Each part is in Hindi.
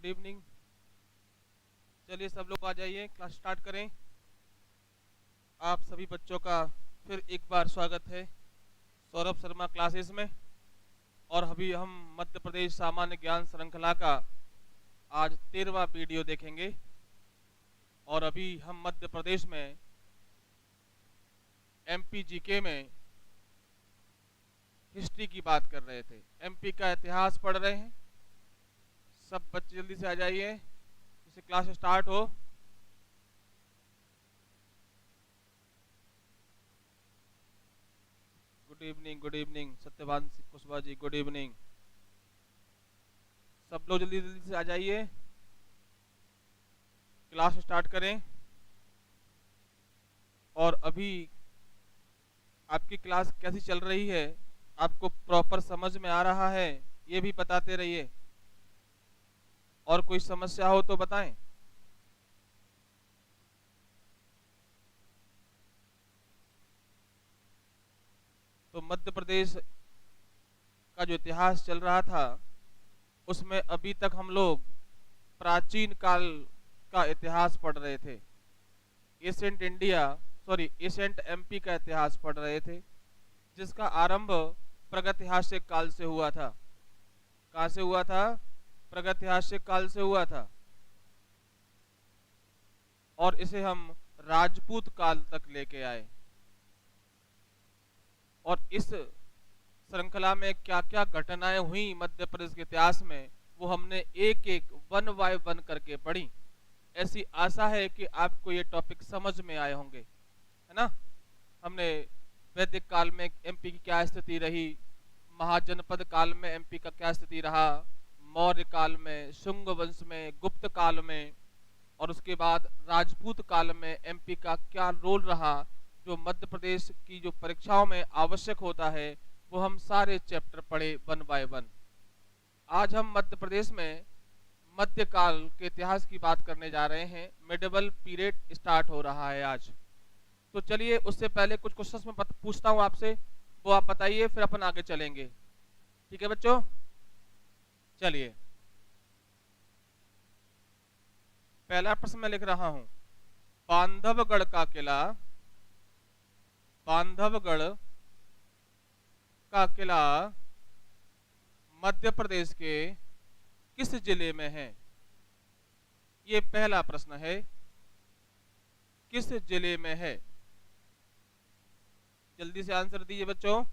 Good evening. चलिए सब लोग आ जाइए, क्लास स्टार्ट करें। आप सभी बच्चों का फिर एक बार स्वागत है सौरभ शर्मा क्लासेस में। और अभी हम मध्य प्रदेश सामान्य ज्ञान श्रृंखला का आज 13वां वीडियो देखेंगे। और अभी हम मध्य प्रदेश में एमपी जीके में हिस्ट्री की बात कर रहे थे, एमपी का इतिहास पढ़ रहे हैं। सब बच्चे जल्दी से आ जाइए जिससे क्लास स्टार्ट हो। Good evening Satyavan Kushwaha ji, good evening. सब लोग जल्दी जल्दी से आ जाइए, क्लास स्टार्ट करें। और अभी आपकी क्लास कैसी चल रही है, आपको प्रॉपर समझ में आ रहा है, ये भी बताते रहिए। और कोई समस्या हो तो बताएं। तो मध्य प्रदेश का जो इतिहास चल रहा था उसमें अभी तक हम लोग प्राचीन काल का इतिहास पढ़ रहे थे। एशियंट एमपी का इतिहास पढ़ रहे थे, जिसका आरंभ प्रागैतिहासिक काल से हुआ था। कहां से हुआ था? प्रागैतिहासिक काल से हुआ था। और इसे हम राजपूत काल तक लेके आए। और इस श्रृंखला में क्या क्या घटनाएं हुई मध्य प्रदेश के इतिहास में, वो हमने एक एक वन बाय वन करके पढ़ी। ऐसी आशा है कि आपको ये टॉपिक समझ में आए होंगे, है ना। हमने वैदिक काल में एमपी की क्या स्थिति रही, महाजनपद काल में एमपी का क्या स्थिति रहा, मौर्य काल में, शुंग वंश में, गुप्त काल में, और उसके बाद राजपूत काल में एमपी का क्या रोल रहा, जो मध्य प्रदेश की जो परीक्षाओं में आवश्यक होता है, वो हम सारे चैप्टर पढ़े वन बाय वन। आज हम मध्य प्रदेश में मध्यकाल के इतिहास की बात करने जा रहे हैं। मिडिवल पीरियड स्टार्ट हो रहा है आज। तो चलिए उससे पहले कुछ क्वेश्चंस मैं पूछता हूं आपसे, वो आप बताइए, फिर अपन आगे चलेंगे। ठीक है बच्चों, चलिए पहला प्रश्न मैं लिख रहा हूं। बांधवगढ़ का किला मध्य प्रदेश के किस जिले में है? ये पहला प्रश्न है, किस जिले में है? जल्दी से आंसर दीजिए बच्चों।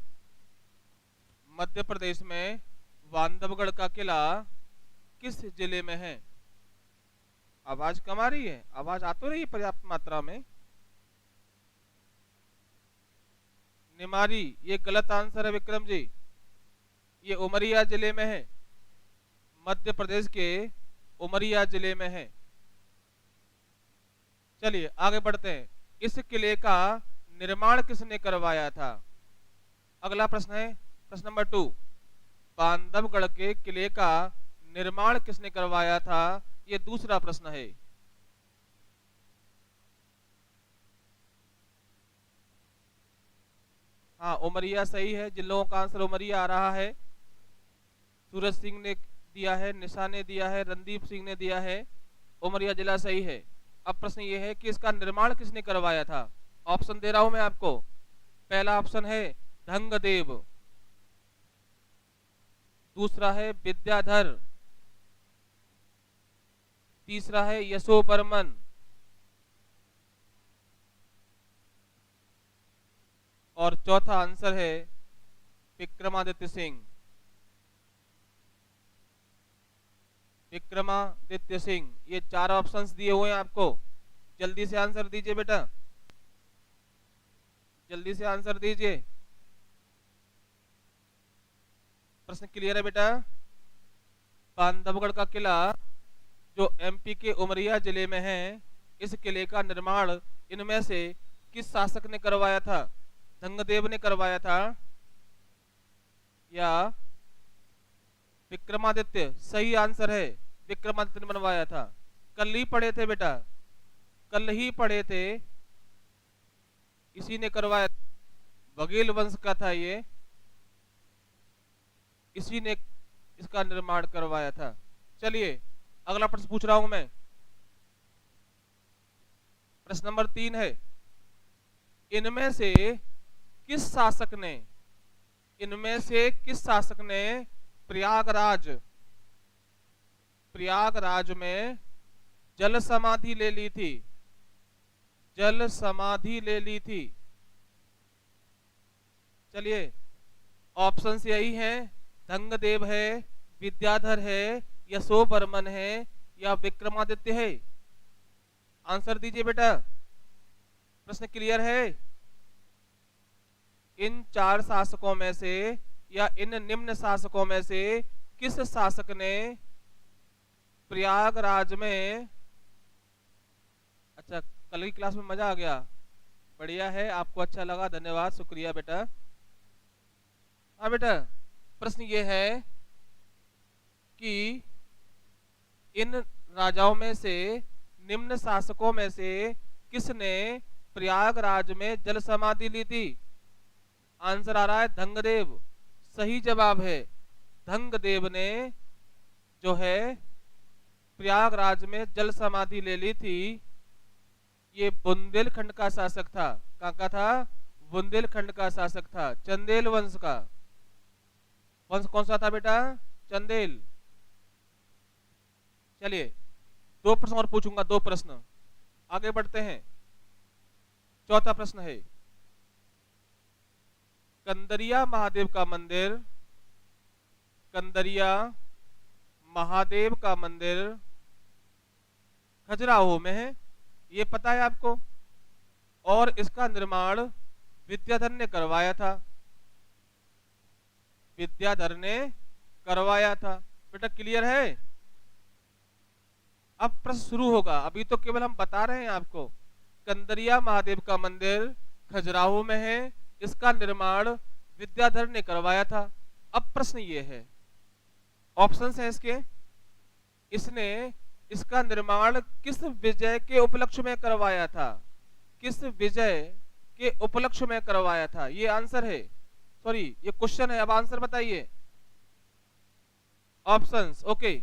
मध्य प्रदेश में बांधवगढ़ का किला किस जिले में है? आवाज कम आ रही है? आवाज आ तो रही है पर्याप्त मात्रा में? निमारी, ये गलत आंसर है विक्रम जी। ये उमरिया जिले में है, मध्य प्रदेश के उमरिया जिले में है। चलिए आगे बढ़ते हैं। इस किले का निर्माण किसने करवाया था? अगला प्रश्न है प्रश्न नंबर 2। बांधवगढ़ के किले का निर्माण किसने करवाया था? ये दूसरा प्रश्न है। हाँ, उमरिया सही है। जिन लोगों का आंसर उमरिया आ रहा है, सूरज सिंह ने दिया है, निशा ने दिया है, रणदीप सिंह ने दिया है, उमरिया जिला सही है। अब प्रश्न ये है कि इसका निर्माण किसने करवाया था? ऑप्शन दे रहा हूं मैं आपको। पहला ऑप्शन है ढंगदेव, दूसरा है विद्याधर, तीसरा है यशोवर्मन, और चौथा आंसर है विक्रमादित्य सिंह। विक्रमादित्य सिंह, ये 4 ऑप्शंस दिए हुए हैं आपको। जल्दी से आंसर दीजिए बेटा, जल्दी से आंसर दीजिए। प्रश्न क्लियर है बेटा? बांधवगढ़ का किला जो एमपी के उमरिया जिले में है, इस किले का निर्माण इनमें से किस शासक ने करवाया था? ढंगदेव ने करवाया था या विक्रमादित्य? सही आंसर है, विक्रमादित्य ने बनवाया था। कल ही पढ़े थे बेटा, कल ही पढ़े थे, इसी ने करवाया। बघेल वंश का था ये, इसी ने इसका निर्माण करवाया था। चलिए अगला प्रश्न पूछ रहा हूं मैं, प्रश्न नंबर 3 है, इनमें से किस शासक ने इनमें से किस शासक ने प्रयागराज प्रयागराज में जल समाधि ले ली थी? जल समाधि ले ली थी। चलिए, ऑप्शंस यही हैं, धंगदेव है, विद्याधर है, यशोवर्मन है, या विक्रमादित्य है। आंसर दीजिए बेटा। प्रश्न क्लियर है? इन 4 शासकों में से या इन निम्न शासकों में से किस शासक ने प्रयागराज में, अच्छा कल की क्लास में मजा आ गया, बढ़िया है, आपको अच्छा लगा, धन्यवाद, शुक्रिया बेटा। हाँ बेटा, प्रश्न ये है कि इन राजाओं में से, निम्न शासकों में से किसने प्रयागराज में जल समाधि ली थी? आंसर आ रहा है धंगदेव। सही जवाब है, धंगदेव ने जो है प्रयागराज में जल समाधि ले ली थी। ये बुंदेलखंड का शासक था। कहाँ का था? बुंदेलखंड का शासक था, चंदेल वंश का। वंश कौन सा था बेटा? चंदेल। चलिए 2 प्रश्न और पूछूंगा, 2 प्रश्न, आगे बढ़ते हैं। चौथा प्रश्न है, कंदरिया महादेव का मंदिर, कंदरिया महादेव का मंदिर खजुराहो में है, ये पता है आपको, और इसका निर्माण विद्याधर ने करवाया था। विद्याधर ने करवाया था। बेटा क्लियर है? अब प्रश्न शुरू होगा, अभी तो केवल हम बता रहे हैं आपको। कंदरिया महादेव का मंदिर खजुराहो में है, इसका निर्माण विद्याधर ने करवाया था। अब प्रश्न ये है, ऑप्शंस हैं इसके, इसने इसका निर्माण किस विजय के उपलक्ष्य में करवाया था? किस विजय के उपलक्ष्य में करवाया था? ये आंसर है, सॉरी ये क्वेश्चन है, अब आंसर बताइए। Options, okay.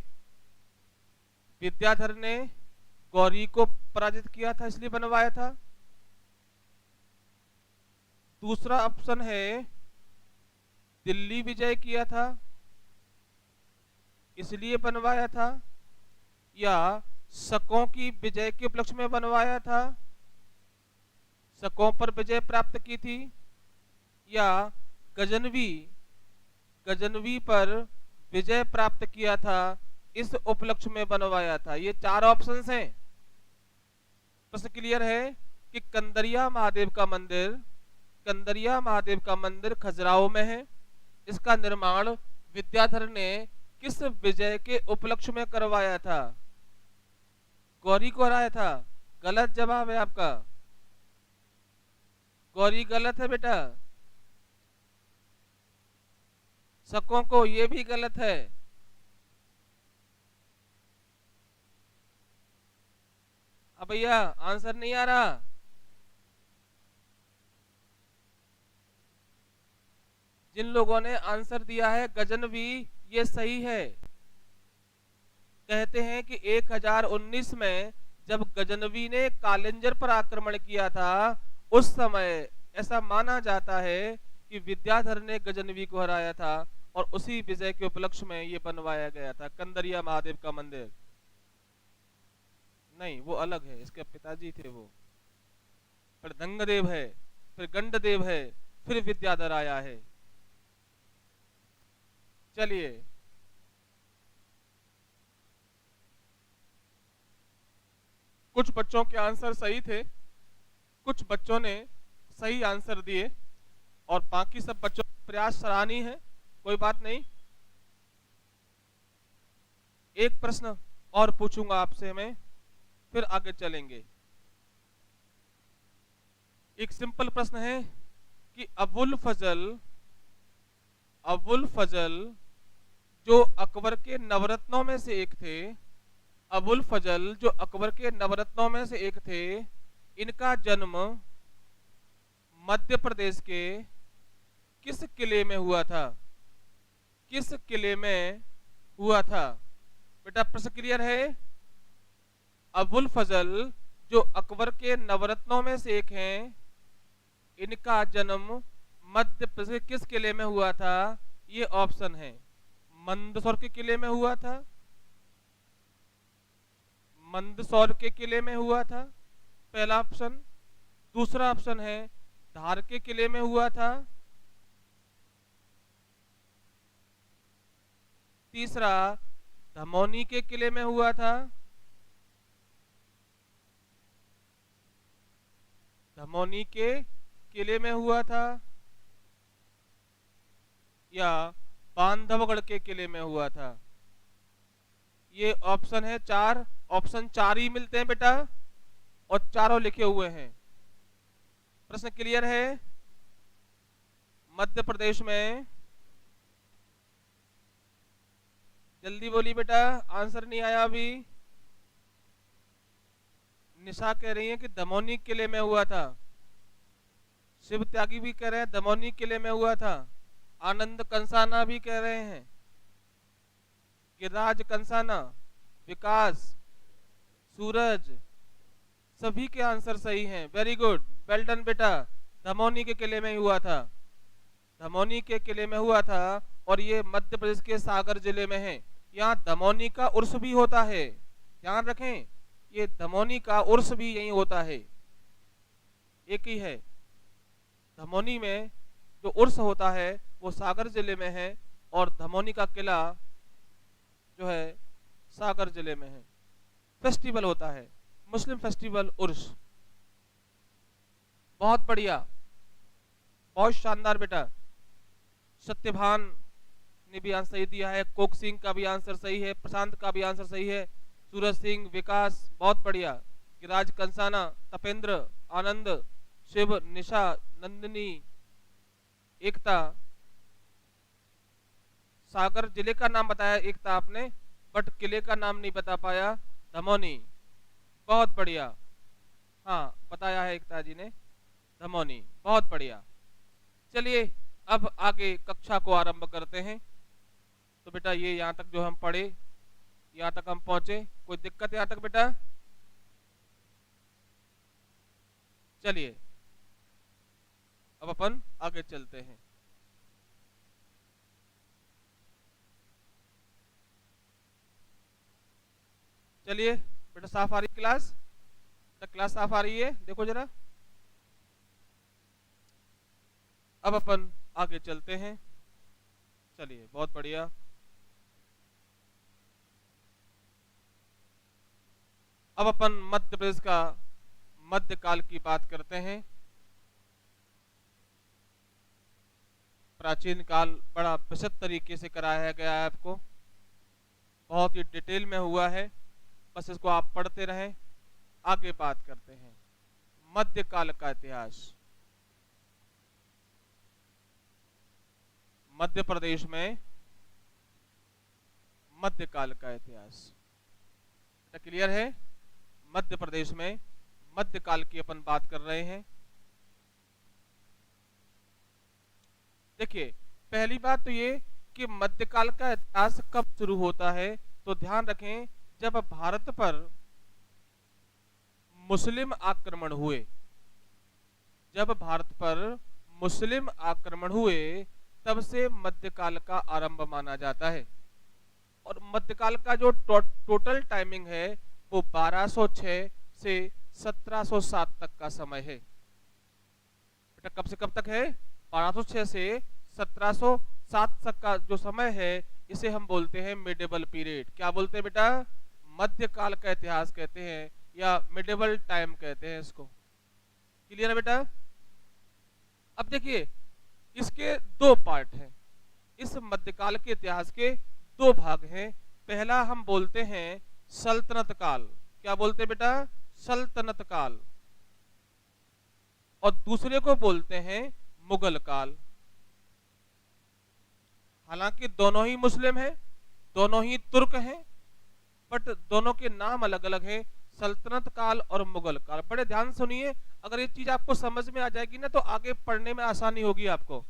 विद्याधर ने गौरी को पराजित किया था इसलिए बनवाया था। दूसरा ऑप्शन है दिल्ली विजय किया था इसलिए बनवाया था, या शकों की विजय के उपलक्ष्य में बनवाया था, शकों पर विजय प्राप्त की थी, या गजनवी गजनवी पर विजय प्राप्त किया था इस उपलक्ष्य में बनवाया था। ये 4 ऑप्शंस हैं। प्रश्न क्लियर है कि कंदरिया महादेव का मंदिर खजुराहो में है, इसका निर्माण विद्याधर ने किस विजय के उपलक्ष्य में करवाया था? गौरी को हराया था। गलत जवाब है आपका, गौरी गलत है बेटा। शकों को, ये भी गलत है। अब भैया आंसर नहीं आ रहा। जिन लोगों ने आंसर दिया है गजनवी, ये सही है। कहते हैं कि 1019 में जब गजनवी ने कालिंजर पर आक्रमण किया था, उस समय ऐसा माना जाता है कि विद्याधर ने गजनवी को हराया था, और उसी विजय के उपलक्ष्य में ये बनवाया गया था कंदरिया महादेव का मंदिर। नहीं, वो अलग है, इसके पिताजी थे वो। फिर धंगदेव है, फिर गंडदेव है, फिर विद्याधर आया है। चलिए कुछ बच्चों के आंसर सही थे, कुछ बच्चों ने सही आंसर दिए, और बाकी सब बच्चों का प्रयास सराहनीय है, कोई बात नहीं। एक प्रश्न और पूछूंगा आपसे मैं, फिर आगे चलेंगे। एक सिंपल प्रश्न है कि अबुल फजल जो अकबर के नवरत्नों में से एक थे, अबुल फजल जो अकबर के नवरत्नों में से एक थे, इनका जन्म मध्य प्रदेश के किस किले में हुआ था? किस किले में हुआ था? बेटा प्रश्न क्लियर है? अबुल फजल जो अकबर के नवरत्नों में से एक हैं, इनका जन्म मध्य प्रदेश के किस किले में हुआ था? ये ऑप्शन है। मंदसौर के किले में हुआ था, मंदसौर के किले में हुआ था, पहला ऑप्शन। दूसरा ऑप्शन है धार के किले में हुआ था, तीसरा धमौनी के किले में हुआ था, धमौनी के किले में हुआ था, या बांधवगढ़ के किले में हुआ था। ये ऑप्शन है चार, ऑप्शन चार ही मिलते हैं बेटा, और चारों लिखे हुए हैं। प्रश्न क्लियर है? मध्य प्रदेश में, जल्दी बोली बेटा, आंसर नहीं आया अभी। निशा कह रही है कि दमौनी किले में हुआ था, शिव त्यागी भी कह रहे हैं दमौनी किले में हुआ था, आनंद कंसाना भी कह रहे हैं, गिरिराज कंसाना, विकास, सूरज, सभी के आंसर सही हैं। वेरी गुड, वेल डन बेटा। धमौनी के किले में हुआ था, धमौनी के किले में हुआ था, और ये मध्य प्रदेश के सागर जिले में है। यहाँ धमौनी का उर्स भी होता है, ध्यान रखें, ये धमौनी का उर्स भी यही होता है, एक ही है। धमौनी में जो उर्स होता है वो सागर जिले में है, और धमौनी का किला जो है सागर जिले में है। फेस्टिवल होता है, मुस्लिम फेस्टिवल उर्स। बहुत बढ़िया, बहुत शानदार बेटा। सत्यभान ने भी आंसर सही दिया है, कोक सिंह का भी आंसर सही है, प्रशांत का भी आंसर सही है, सूरज सिंह, विकास, बहुत बढ़िया। गिरिराज कंसाना, तपेंद्र, आनंद, शिव, निशा, नंदिनी, एकता। सागर जिले का नाम बताया एकता आपने, बट किले का नाम नहीं बता पाया, धमौनी। बहुत बढ़िया, हाँ बताया है एकता जी ने, धमौनी, बहुत बढ़िया। चलिए अब आगे कक्षा को आरंभ करते हैं। तो बेटा ये यहाँ तक जो हम पढ़े, यहाँ तक हम पहुंचे, कोई दिक्कत यहाँ तक बेटा? चलिए अब अपन आगे चलते हैं। चलिए बेटा, साफ आ रही क्लास? क्लास साफ आ रही है? देखो जरा। अब अपन आगे चलते हैं। चलिए बहुत बढ़िया। अब अपन मध्य प्रदेश का मध्यकाल की बात करते हैं। प्राचीन काल बड़ा विशद तरीके से कराया गया है आपको, बहुत ही डिटेल में हुआ है, बस इसको आप पढ़ते रहें। आगे बात करते हैं मध्यकाल का इतिहास। मध्य प्रदेश में मध्यकाल का इतिहास क्लियर है? मध्य प्रदेश में मध्यकाल की अपन बात कर रहे हैं। देखिए पहली बात तो ये कि मध्यकाल का इतिहास कब शुरू होता है, तो ध्यान रखें जब भारत पर मुस्लिम आक्रमण हुए, जब भारत पर मुस्लिम आक्रमण हुए तब से मध्यकाल का आरंभ माना जाता है। और मध्यकाल का जो टोटल टाइमिंग है वो 1206 से 1707 तक का समय है। बेटा कब से कब तक है? 1206 से 1707 तक का जो समय है इसे हम बोलते हैं मिडेवल पीरियड। क्या बोलते हैं बेटा? मध्यकाल का इतिहास कहते हैं, या मिडेवल टाइम कहते हैं इसको। क्लियर है बेटा? अब देखिए इसके दो पार्ट हैं, इस मध्यकाल के इतिहास के दो भाग हैं। पहला हम बोलते हैं सल्तनत काल। क्या बोलते हैं बेटा? सल्तनत काल। और दूसरे को बोलते हैं मुगल काल। हालांकि दोनों ही मुस्लिम हैं, दोनों ही तुर्क हैं, बट दोनों के नाम अलग अलग हैं, सल्तनत काल और मुगल काल। बड़े ध्यान सुनिए, अगर ये चीज आपको समझ में आ जाएगी ना तो आगे पढ़ने में आसानी होगी आपको।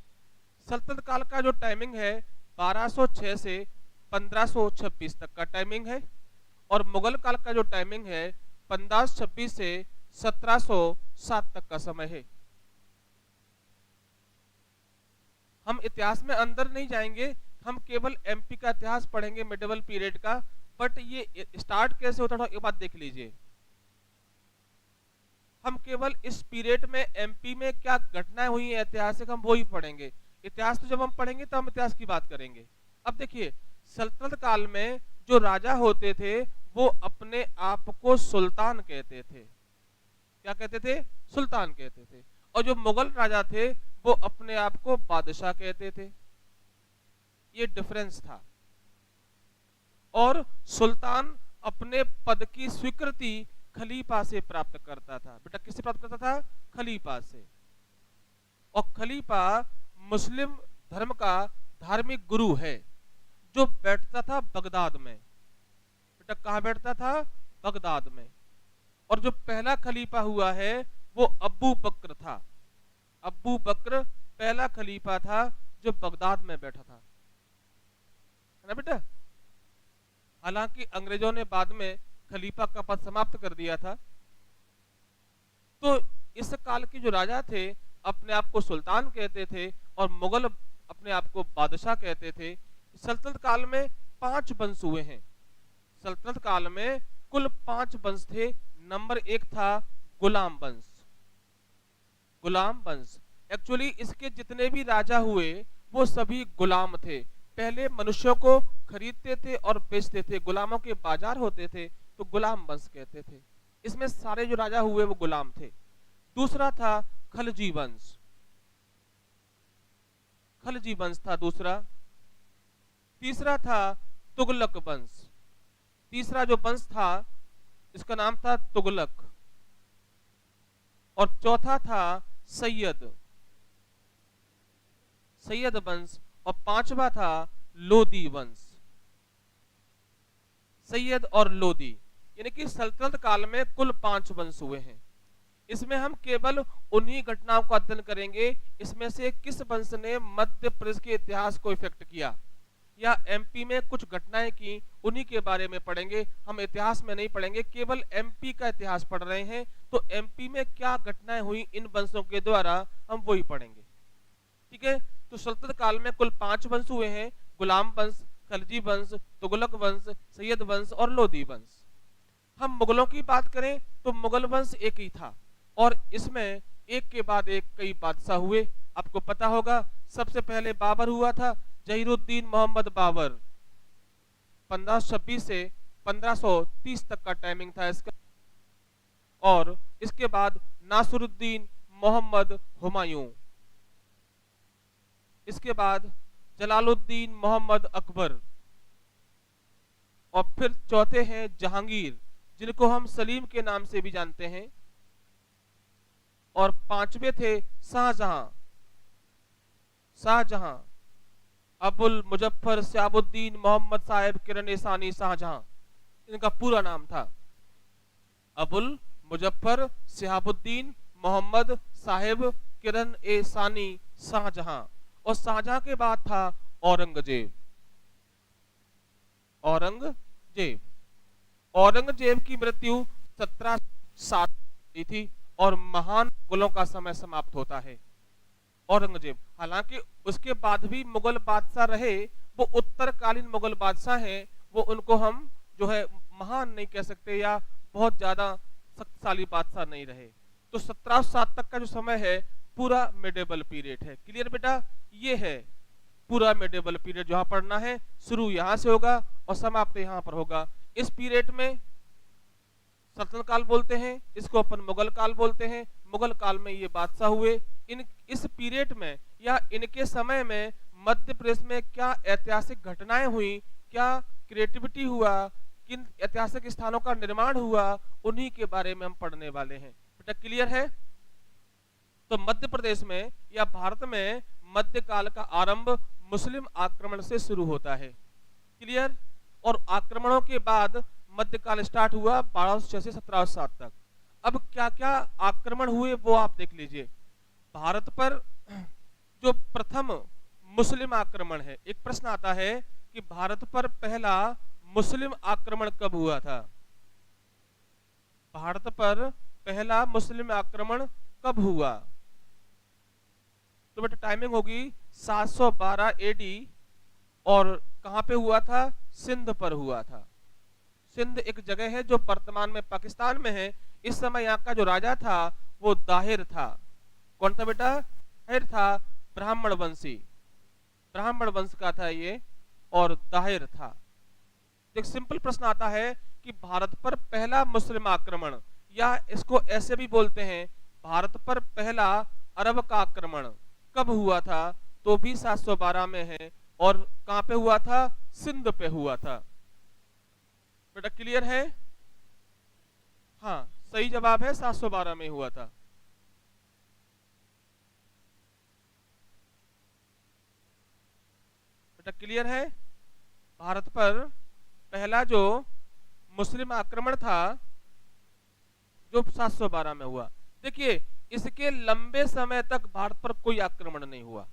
सल्तनत काल का जो टाइमिंग है 1206 से 1526 तक का टाइमिंग है, और मुगल काल का जो टाइमिंग है 1526 से 1707 तक का समय है। हम इतिहास में अंदर नहीं जाएंगे, हम केवल एमपी का इतिहास पढ़ेंगे मिडिवल पीरियड का। बट ये स्टार्ट कैसे होता था एक बात देख लीजिए। हम केवल इस पीरियड में एमपी में क्या घटनाएं हुई हैं ऐतिहासिक, हम वो ही पढ़ेंगे। इतिहास तो जब हम पढ़ेंगे तो हम इतिहास की बात करेंगे। अब देखिए, सल्तनत काल में जो राजा होते थे वो अपने आप को सुल्तान कहते थे। क्या कहते थे? सुल्तान कहते थे। और जो मुगल राजा थे वो अपने आप को बादशाह कहते थे। ये डिफरेंस था। और सुल्तान अपने पद की स्वीकृति खलीफा से प्राप्त करता था। बेटा किससे प्राप्त करता था? खलीफा से। और खलीफा मुस्लिम धर्म का धार्मिक गुरु है जो बैठता था बगदाद में। बेटा कहां बैठता था? बगदाद में। और जो पहला खलीफा हुआ है वो अब्बू बकर था। अब्बू बकर पहला खलीफा था जो बगदाद में बैठा था, है ना बेटा? हालांकि अंग्रेजों ने बाद में खलीफा का पद समाप्त कर दिया था। तो इस काल के जो राजा थे अपने आप को सुल्तान कहते थे और मुगल अपने आप को बादशाह कहते थे। सल्तनत काल में 5 वंश हुए हैं। सल्तनत काल में कुल 5 वंश थे। नंबर 1 था गुलाम वंश। गुलाम वंश एक्चुअली इसके जितने भी राजा हुए वो सभी गुलाम थे। पहले मनुष्यों को खरीदते थे और बेचते थे, गुलामों के बाजार होते थे, तो गुलाम वंश कहते थे। इसमें सारे जो राजा हुए वो गुलाम थे। दूसरा था खलजी वंश। खलजी वंश था दूसरा। तीसरा था तुगलक वंश। तीसरा जो वंश था इसका नाम था तुगलक। और चौथा था सैयद, सैयद वंश। और पांचवा था लोदी वंश। सैयद और लोदी, यानी कि सल्तनत काल में कुल 5 वंश हुए हैं। इसमें हम केवल उन्हीं घटनाओं का अध्ययन करेंगे, इसमें से किस वंश ने मध्य प्रदेश के इतिहास को इफेक्ट किया या एमपी में कुछ घटनाएं की, उन्हीं के बारे में पढ़ेंगे। हम इतिहास में नहीं पढ़ेंगे, केवल एमपी का इतिहास पढ़ रहे हैं, तो एमपी में क्या घटनाएं हुई इन वंशों के द्वारा हम वही पढ़ेंगे। ठीक है? तो सल्तनत काल में कुल 5 वंश हुए हैं, गुलाम वंश, खलजी वंश, तुगलक वंश, सैयद वंश और लोदी वंश। हम मुगलों की बात करें तो मुगल वंश एक ही था और इसमें एक के बाद एक कई बादशाह हुए। आपको पता होगा सबसे पहले बाबर हुआ था, जहीरुद्दीन मोहम्मद बाबर। 1526 से 1530 तक का टाइमिंग था इसका। और इसके बाद नासरुद्दीन मोहम्मद हुमायूं। इसके बाद जलालुद्दीन मोहम्मद अकबर। और फिर चौथे हैं जहांगीर, जिनको हम सलीम के नाम से भी जानते हैं। और 5वें थे शाहजहां। शाहजहां अबुल मुजफ्फर सियाबुद्दीन मोहम्मद साहेब किरण ए सानी शाहजहां, इनका पूरा नाम था। अबुल मुजफ्फर सियाबुद्दीन मोहम्मद साहेब किरण ए सानी शाहजहां। और शाहजहां के बाद था औरंगजेब। औरंगजेब औरंगजेब की मृत्यु 1707 की थी और महान मुगलों का समय समाप्त होता है। औरंगजेब, हालांकि उसके बाद भी मुगल बादशाह रहे, वो उत्तरकालीन मुगल बादशाह हैं, वो उनको हम जो है महान नहीं कह सकते या बहुत ज्यादा शक्तिशाली बादशाह नहीं रहे। तो 1707 तक का जो समय है पूरा मिडेवल पीरियड है। क्लियर बेटा? ये है पूरा मिडेवल पीरियड। जहां पढ़ना है शुरू यहां से होगा और समाप्त यहां पर होगा। इस पीरियड में सल्तनत काल बोलते हैं, इसको अपन मुगल काल बोलते हैं। मुगल काल में ये बादशाह हुए। इस पीरियड में या इनके समय में मध्य प्रदेश में क्या ऐतिहासिक घटनाएं हुई, क्या क्रिएटिविटी हुआ, किन ऐतिहासिक स्थानों का निर्माण हुआ, उन्हीं के बारे में हम पढ़ने वाले हैं। बेटा क्लियर है? तो मध्य प्रदेश में या भारत में मध्यकाल का आरंभ मुस्लिम आक्रमण से शुरू होता है। क्लियर? और आक्रमणों के बाद मध्यकाल स्टार्ट हुआ 1206 से 1707 तक। अब क्या क्या आक्रमण हुए वो आप देख लीजिए। भारत पर जो प्रथम मुस्लिम आक्रमण है, एक प्रश्न आता है कि भारत पर पहला मुस्लिम आक्रमण कब हुआ था? भारत पर पहला मुस्लिम आक्रमण कब हुआ? तो बेटा टाइमिंग होगी 712 एडी। और कहां पे हुआ था? सिंध पर हुआ था। सिंध एक जगह है जो वर्तमान में पाकिस्तान में है। इस समय यहाँ का जो राजा था वो दाहिर था। कौन था बेटा? दाहिर था, ब्राह्मण वंशी, ब्राह्मण वंश का था ये, और दाहिर था। एक सिंपल प्रश्न आता है कि भारत पर पहला मुस्लिम आक्रमण, या इसको ऐसे भी बोलते हैं भारत पर पहला अरब का आक्रमण कब हुआ था? तो भी 712 में है। और कहां पे हुआ था? सिंध पे हुआ था। बेटा क्लियर है? हाँ, सही जवाब है 712 में हुआ था। बेटा क्लियर है? भारत पर पहला जो मुस्लिम आक्रमण था जो 712 में हुआ। देखिए, इसके लंबे समय तक भारत पर कोई आक्रमण नहीं हुआ।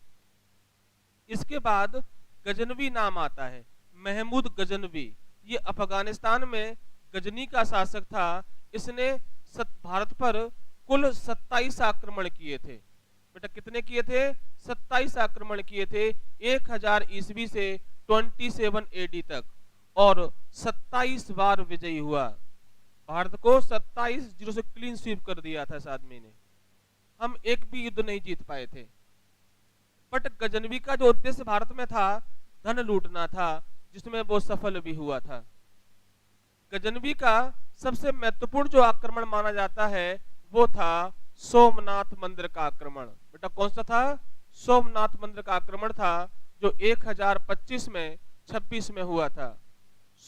इसके बाद गजनवी नाम आता है, महमूद गजनवी। ये अफगानिस्तान में गजनी का शासक था। इसने भारत पर कुल 27 आक्रमण किए थे। बेटा कितने किए थे? 27 आक्रमण किए थे 1000 ईस्वी से 27 एडी तक, और 27 बार विजयी हुआ। भारत को 27-0 से क्लीन स्वीप कर दिया था इस आदमी ने। हम एक भी युद्ध नहीं जीत पाए थे। बट गजनवी का जो उद्देश्य भारत में था, धन लूटना था, जिसमें वो सफल भी हुआ था। गजनवी का सबसे महत्वपूर्ण जो आक्रमण माना जाता है वो था सोमनाथ मंदिर का आक्रमण। बेटा कौन सा था? सोमनाथ मंदिर का आक्रमण था, जो 1025 में 26 में हुआ था।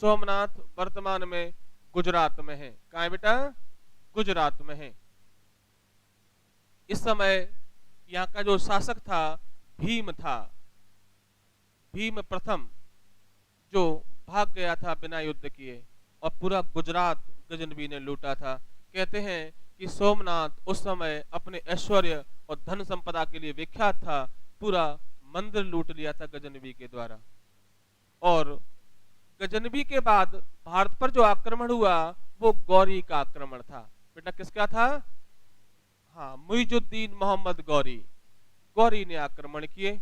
सोमनाथ वर्तमान में गुजरात में है। कहाँ है बेटा? गुजरात में है। इस समय यहाँ का जो शासक था भीम था, भीम प्रथम, जो भाग गया था बिना युद्ध किए, और पूरा गुजरात गजनवी ने लूटा था। कहते हैं कि सोमनाथ उस समय अपने ऐश्वर्य और धन संपदा के लिए विख्यात था। पूरा मंदिर लूट लिया था गजनवी के द्वारा। और गजनवी के बाद भारत पर जो आक्रमण हुआ वो गौरी का आक्रमण था। बेटा किसका था? हाँ, मुइजुद्दीन मोहम्मद गौरी। गौरी ने आक्रमण किए,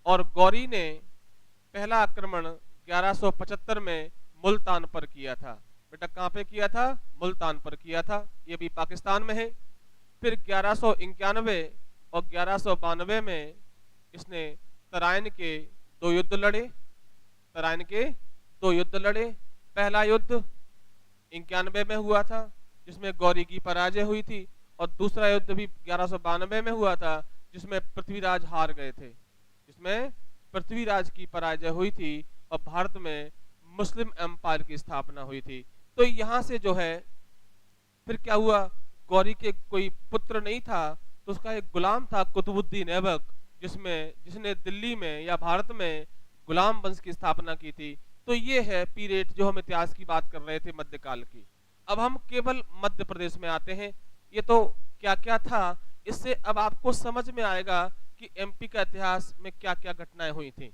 और गौरी ने पहला आक्रमण 1175 में मुल्तान पर किया था। बेटा कहां पे किया था? मुल्तान पर किया था। ये भी पाकिस्तान में है। फिर 1191 और 1192 में इसने तराइन के 2 युद्ध लड़े। तराइन के 2 युद्ध लड़े। पहला युद्ध 91 में हुआ था, जिसमें गौरी की पराजय हुई थी, और दूसरा युद्ध भी 1192 में हुआ था, जिसमें पृथ्वीराज हार गए थे, जिसमें पृथ्वीराज की पराजय हुई थी और भारत में मुस्लिम एम्पायर की स्थापना हुई थी। तो यहां से जो है फिर क्या हुआ? गौरी के कोई पुत्र नहीं था, तो उसका एक गुलाम था कुतुबुद्दीन ऐबक, जिसने दिल्ली में या भारत में गुलाम वंश की स्थापना की थी। तो ये है पीरियड जो हम इतिहास की बात कर रहे थे मध्यकाल की। अब हम केवल मध्य प्रदेश में आते हैं। ये तो क्या क्या था, इससे अब आपको समझ में आएगा कि एमपी का इतिहास में क्या क्या घटनाएं हुई थी।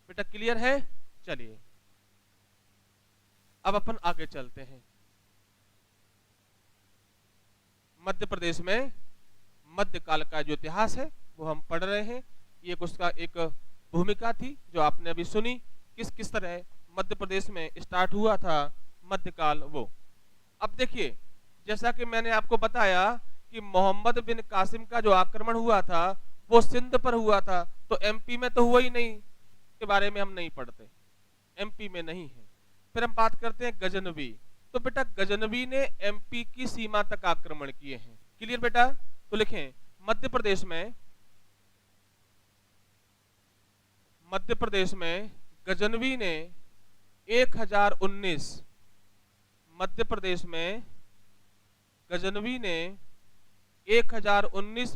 बेटा क्लियर है? चलिए अब अपन आगे चलते हैं। मध्य प्रदेश में मध्यकाल का जो इतिहास है वो हम पढ़ रहे हैं। ये उसका एक भूमिका थी जो आपने अभी सुनी, किस किस तरह मध्य प्रदेश में स्टार्ट हुआ था मध्यकाल वो। अब देखिए, जैसा कि मैंने आपको बताया कि मोहम्मद बिन कासिम का जो आक्रमण हुआ था वो सिंध पर हुआ था, तो एमपी में तो हुआ ही नहीं, के बारे में हम नहीं पढ़ते, एमपी में नहीं है। फिर हम बात करते हैं गजनवी। तो बेटा गजनवी ने एमपी की सीमा तक आक्रमण किए हैं। क्लियर बेटा? तो लिखें मध्य प्रदेश में गजनवी ने 1019, मध्य प्रदेश में गजनवी ने 1019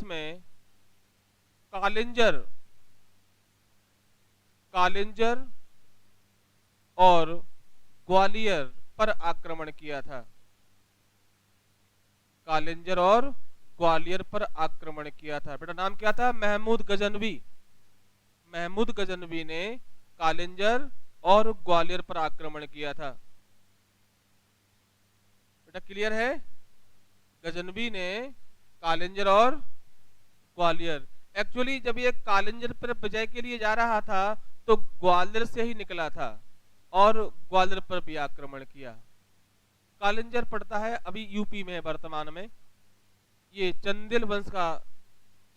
में कालिंजर और ग्वालियर पर आक्रमण किया था। कालिंजर और ग्वालियर पर आक्रमण किया था। बेटा नाम क्या था? महमूद गजनवी। महमूद गजनवी ने कालिंजर और ग्वालियर पर आक्रमण किया था। बेटा क्लियर है? गजनवी ने कालिंजर और ग्वालियर। एक्चुअली जब ये कालिंजर पर विजय के लिए जा रहा था तो ग्वालियर से ही निकला था और ग्वालियर पर भी आक्रमण किया। कालिंजर पड़ता है अभी यूपी में वर्तमान में। ये चंदेल वंश का,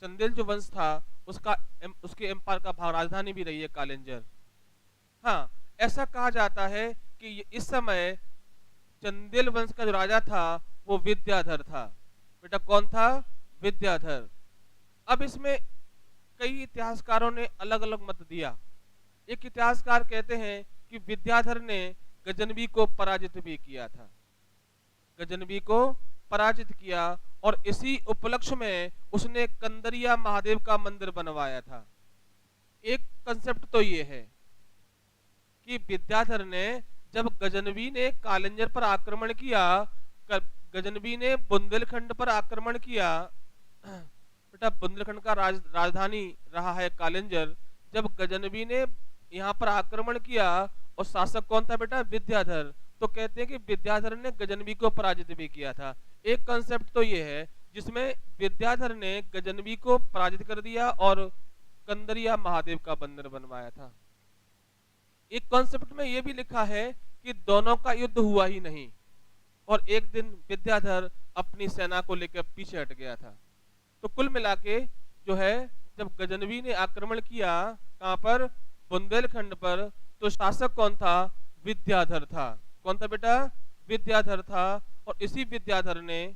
चंदेल जो वंश था उसका, उसके एम्पायर का भाग राजधानी भी रही है कालिंजर। हाँ, ऐसा कहा जाता है कि इस समय चंदेल वंश का जो राजा था वो विद्याधर था। बेटा कौन था? विद्याधर। अब इसमें कई इतिहासकारों ने अलग अलग मत दिया। एक इतिहासकार कहते हैं कि विद्याधर ने गजनवी को पराजित भी किया था, गजनवी को पराजित किया, और इसी उपलक्ष्य में उसने कंदरिया महादेव का मंदिर बनवाया था। एक कंसेप्ट तो ये है कि विद्याधर ने, जब गजनवी ने कालिंजर पर आक्रमण किया, गजनवी ने बुंदेलखंड पर आक्रमण किया। बेटा बुंदेलखंड का राजधानी रहा है कालिंजर। जब गजनवी ने यहाँ पर आक्रमण किया, और शासक कौन था बेटा? विद्याधर। तो कहते हैं कि विद्याधर ने गजनवी को पराजित भी किया था। एक कंसेप्ट तो ये है जिसमें विद्याधर ने गजनवी को पराजित कर दिया और कंदरिया महादेव का मंदिर बनवाया था। एक कॉन्सेप्ट में यह भी लिखा है कि दोनों का युद्ध हुआ ही नहीं, और एक दिन विद्याधर अपनी सेना को लेकर पीछे हट गया था। तो कुल मिला के जो है, जब गजनवी ने आक्रमण किया कहां पर? बुंदेलखंड पर, तो शासक कौन था? विद्याधर था। कौन था बेटा? विद्याधर था। और इसी विद्याधर ने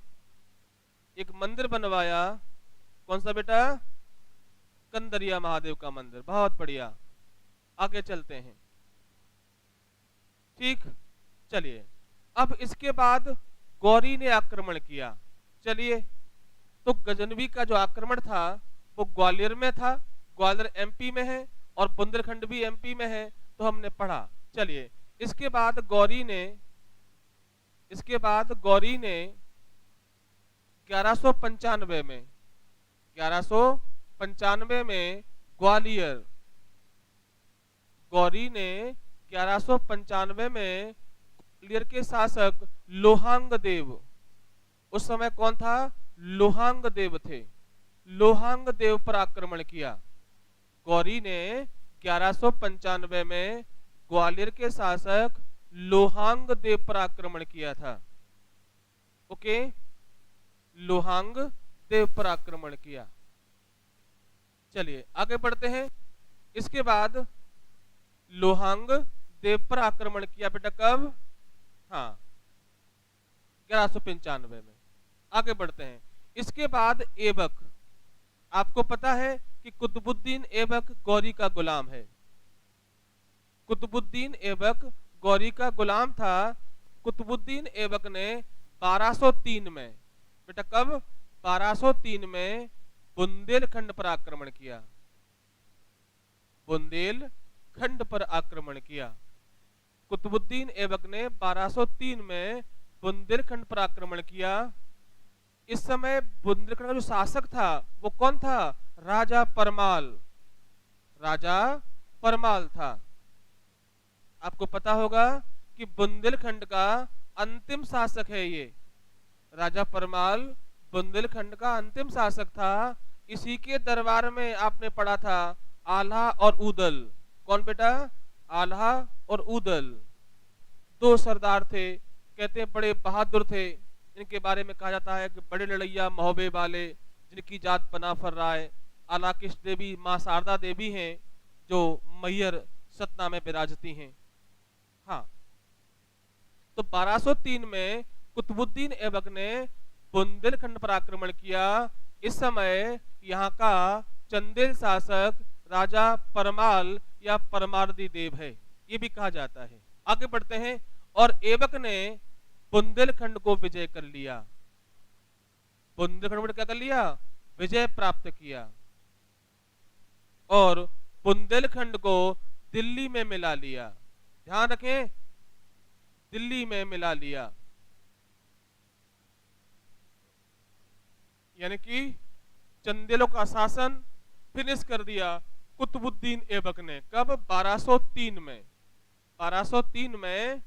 एक मंदिर बनवाया। कौन सा बेटा? कंदरिया महादेव का मंदिर। बहुत बढ़िया, आगे चलते हैं। ठीक, चलिए। अब इसके बाद गौरी ने आक्रमण किया। चलिए, तो गजनवी का जो आक्रमण था वो ग्वालियर में था, ग्वालियर एमपी में है, और बुंदेलखंड भी एमपी में है, तो हमने पढ़ा। चलिए, इसके बाद गौरी ने 1195 में ग्वालियर, गौरी ने 1195 में ग्वालियर के शासक लोहांग देव, उस समय कौन था? लोहांग देव थे, लोहांग देव पर आक्रमण किया। गौरी ने 1195 में ग्वालियर के शासक लोहांग देव पर आक्रमण किया था। ओके, लोहांग देव पर आक्रमण किया। चलिए आगे बढ़ते हैं। इसके बाद लोहांग देव पर आक्रमण किया बेटा कब? हाँ, 1195 में। आगे बढ़ते हैं। इसके बाद ऐबक, आपको पता है कि कुतुबुद्दीन ऐबक गौरी का गुलाम है। कुतुबुद्दीन ऐबक गौरी का गुलाम था। कुतुबुद्दीन ऐबक ने 1203 में, बेटा कब? 1203 में बुंदेलखंड पर आक्रमण किया। बुंदेलखंड पर आक्रमण किया। कुतुबुद्दीन ऐबक ने 1203 में बुंदेलखंड पर आक्रमण किया। इस समय बुंदेलखंड का जो शासक था वो कौन था? राजा परमाल। राजा परमाल था। आपको पता होगा कि बुंदेलखंड का अंतिम शासक है ये राजा परमाल। बुंदेलखंड का अंतिम शासक था। इसी के दरबार में आपने पढ़ा था आल्हा और उदल। कौन बेटा? आल्हा और उदल, दो सरदार थे। कहते हैं बड़े बहादुर थे। इनके बारे में कहा जाता है कि बड़े लड़ैया महोबे वाले, जिनकी जात बना फर्राए। आलाकिश देवी मां शारदा देवी हैं जो मैयर सतना में विराजती हैं। हाँ, तो 1203 में कुतुबुद्दीन ऐबक ने बुंदेलखंड पर आक्रमण किया। इस समय यहाँ का चंदेल शासक राजा परमाल या परमार्दी देव है, ये भी कहा जाता है। आगे बढ़ते हैं। और ऐबक ने बुंदेलखंड को विजय कर लिया। बुंदेलखंड पर क्या कर लिया? विजय प्राप्त किया। और बुंदेलखंड को दिल्ली में मिला लिया। ध्यान रखें, दिल्ली में मिला लिया। यानी कि चंदेलों का शासन फिनिश कर दिया कुतुबुद्दीन ऐबक ने। कब? 1203 में। 1203 में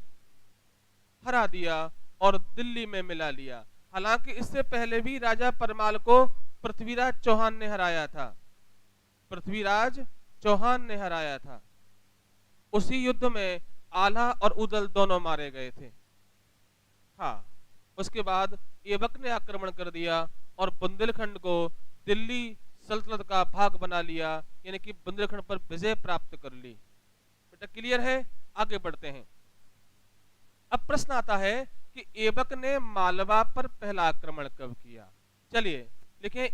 हरा दिया और दिल्ली में मिला लिया। हालांकि इससे पहले भी राजा परमाल को पृथ्वीराज चौहान ने हराया था। पृथ्वीराज चौहान ने हराया था। उसी युद्ध में आल्हा और उदल दोनों मारे गए थे। हाँ, उसके बाद ऐबक ने आक्रमण कर दिया और बुंदेलखंड को दिल्ली सल्तनत का भाग बना लिया, यानी कि बुंदेलखंड पर विजय प्राप्त कर ली। बेटा क्लियर है? आगे बढ़ते हैं। अब प्रश्न आता है कि ऐबक ने मालवा पर पहला आक्रमण कब किया। चलिए लिखें,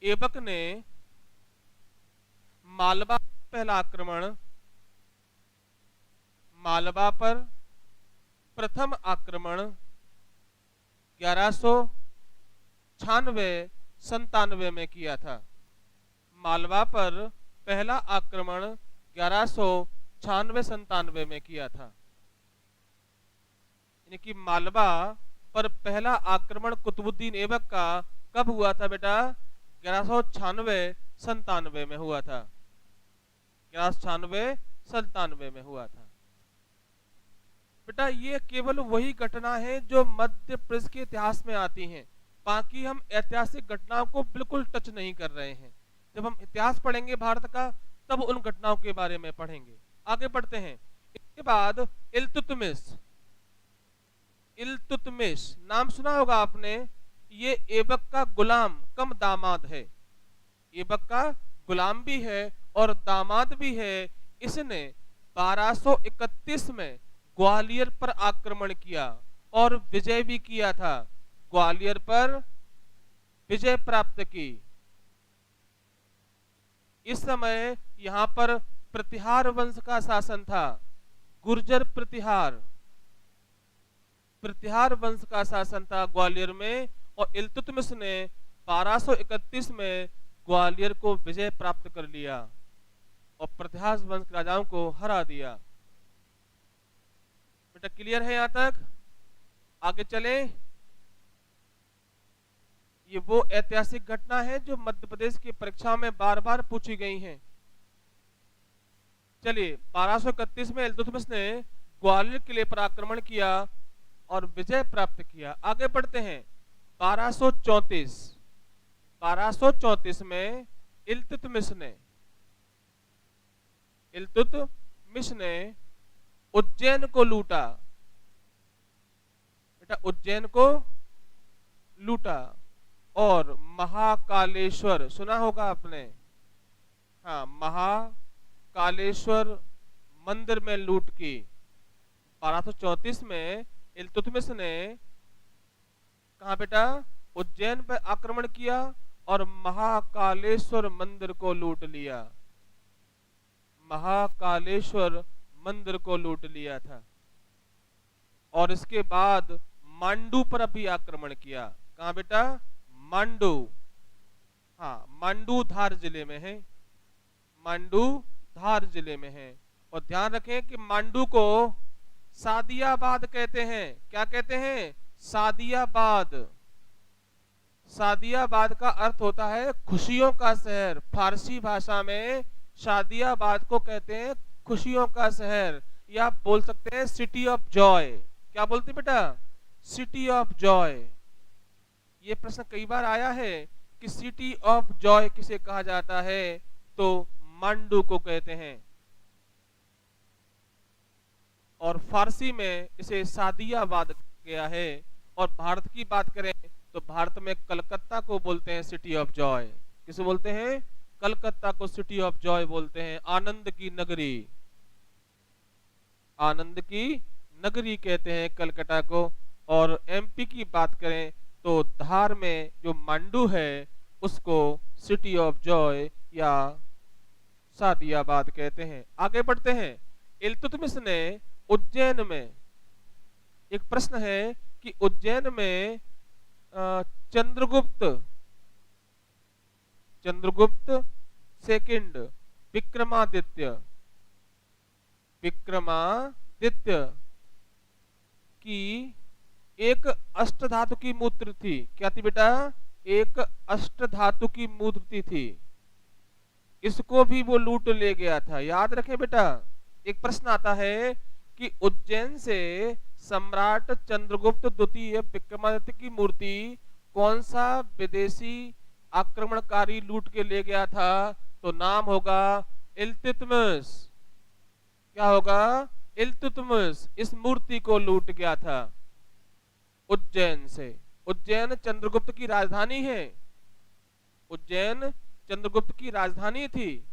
ऐबक ने मालवा पहला आक्रमण, मालवा पर प्रथम आक्रमण 1196-97 में किया था। मालवा पर पहला आक्रमण 1196-97 में किया था। यानी कि मालवा पर पहला आक्रमण कुतुबुद्दीन ऐबक का कब हुआ था बेटा? 1196-97 में हुआ था। 1196-97 में हुआ था। बेटा ये केवल वही घटना है जो मध्य प्रदेश के इतिहास में आती हैं। बाकी हम ऐतिहासिक घटनाओं को बिल्कुल टच नहीं कर रहे हैं। जब हम इतिहास पढ़ेंगे भारत का, तब उन घटनाओं के बारे में पढ़ेंगे। आगे बढ़ते हैं। इसके बाद इल्तुतमिश नाम सुना होगा आपने। ये ऐबक का गुलाम कम दामाद है। ऐबक का गुलाम भी है और दामाद भी है। इसने 1231 में ग्वालियर पर आक्रमण किया और विजय भी किया था। ग्वालियर पर विजय प्राप्त की। इस समय यहां पर प्रतिहार वंश का शासन था। गुर्जर प्रतिहार वंश का शासन था ग्वालियर में, और इल्तुतमिश ने 1231 में ग्वालियर को विजय प्राप्त कर लिया और प्रतिहार वंश के राजाओं को हरा दिया। बेटा क्लियर है यहां तक? आगे चले। ये वो ऐतिहासिक घटना है जो मध्य प्रदेश की परीक्षा में बार बार पूछी गई हैं। चलिए, 1231 में इल्तुतमिश ने ग्वालियर किले पर आक्रमण किया और विजय प्राप्त किया। आगे बढ़ते हैं। 1234 में इल्तुतमिश ने उज्जैन को लूटा। बेटा उज्जैन को लूटा और महाकालेश्वर सुना होगा आपने। हाँ, महाकालेश्वर मंदिर में लूट की। 1234 में इल्तुतमिश ने कहा बेटा? उज्जैन पर आक्रमण किया और महाकालेश्वर मंदिर को लूट लिया। महाकालेश्वर मंदिर को लूट लिया था। और इसके बाद मांडू पर भी आक्रमण किया। कहा बेटा? मांडू। हाँ, मांडू धार जिले में है। मांडू धार जिले में है। और ध्यान रखें कि मांडू को सादियाबाद कहते हैं। क्या कहते हैं? सादियाबाद। सादियाबाद का अर्थ होता है खुशियों का शहर। फारसी भाषा में सादियाबाद को कहते हैं खुशियों का शहर, या आप बोल सकते हैं सिटी ऑफ जॉय। क्या बोलते बेटा? City of Joy. ये प्रश्न कई बार आया है कि सिटी ऑफ जॉय किसे कहा जाता है, तो मांडू को कहते हैं। और फारसी में इसे सादियाबाद गया है। और भारत की बात करें तो भारत में कलकत्ता को बोलते हैं सिटी ऑफ जॉय। किसे बोलते हैं? कलकत्ता को सिटी ऑफ जॉय बोलते हैं। आनंद की नगरी, आनंद की नगरी कहते हैं कलकत्ता को। और एमपी की बात करें तो धार में जो मांडू है उसको सिटी ऑफ जॉय या सादियाबाद कहते हैं। आगे बढ़ते हैं। इल्तुतमिश ने उज्जैन में, एक प्रश्न है कि उज्जैन में चंद्रगुप्त सेकंड विक्रमादित्य की एक अष्ट धातु की मूर्ति थी। क्या थी बेटा? एक अष्ट धातु की मूर्ति थी, इसको भी वो लूट ले गया था। याद रखें बेटा। एक प्रश्न आता है कि उज्जैन से सम्राट चंद्रगुप्त द्वितीय विक्रमादित्य की मूर्ति कौन सा विदेशी आक्रमणकारी लूट के ले गया था? तो नाम होगा इल्तुतमिश। क्या होगा? इल्तुतमिश इस मूर्ति को लूट गया था उज्जैन से। उज्जैन चंद्रगुप्त की राजधानी है। उज्जैन चंद्रगुप्त की राजधानी थी।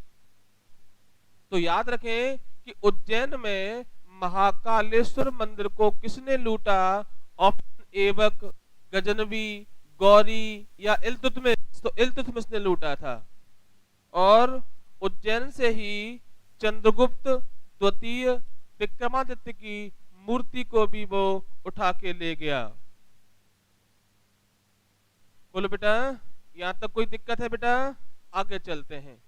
तो याद रखें कि उज्जैन में महाकालेश्वर मंदिर को किसने लूटा? ऑप्शन एवक, गजनवी, गौरी या इल्तुतमिश। तो इल्तुतमिश ने लूटा था। और उज्जैन से ही चंद्रगुप्त द्वितीय विक्रमादित्य की मूर्ति को भी वो उठा के ले गया। बोलो बेटा, यहां तक कोई दिक्कत है बेटा? आगे चलते हैं।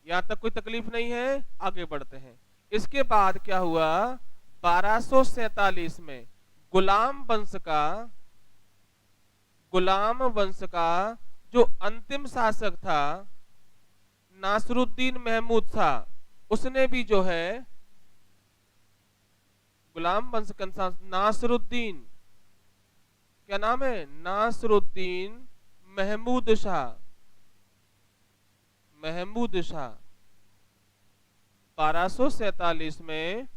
यहां तक कोई तकलीफ नहीं है? आगे बढ़ते हैं। इसके बाद क्या हुआ? 1247 में गुलाम वंश का जो अंतिम शासक था नासरुद्दीन महमूद था, उसने भी जो है गुलाम वंश का नासरुद्दीन, क्या नाम है? नासरुद्दीन महमूद शाह। 1247 में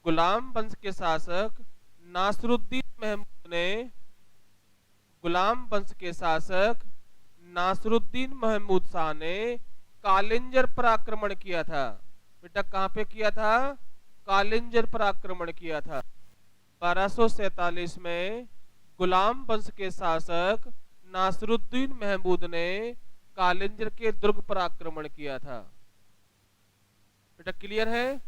गुलाम वंश के शासक नासरुद्दीन महमूद ने शाह ने कालिंजर पर आक्रमण किया था। बेटा कहां पे किया था? कालिंजर पर आक्रमण किया था। 1247 में गुलाम वंश के शासक नासरुद्दीन महमूद ने कालिंजर के दुर्ग पर आक्रमण किया था। बेटा क्लियर है?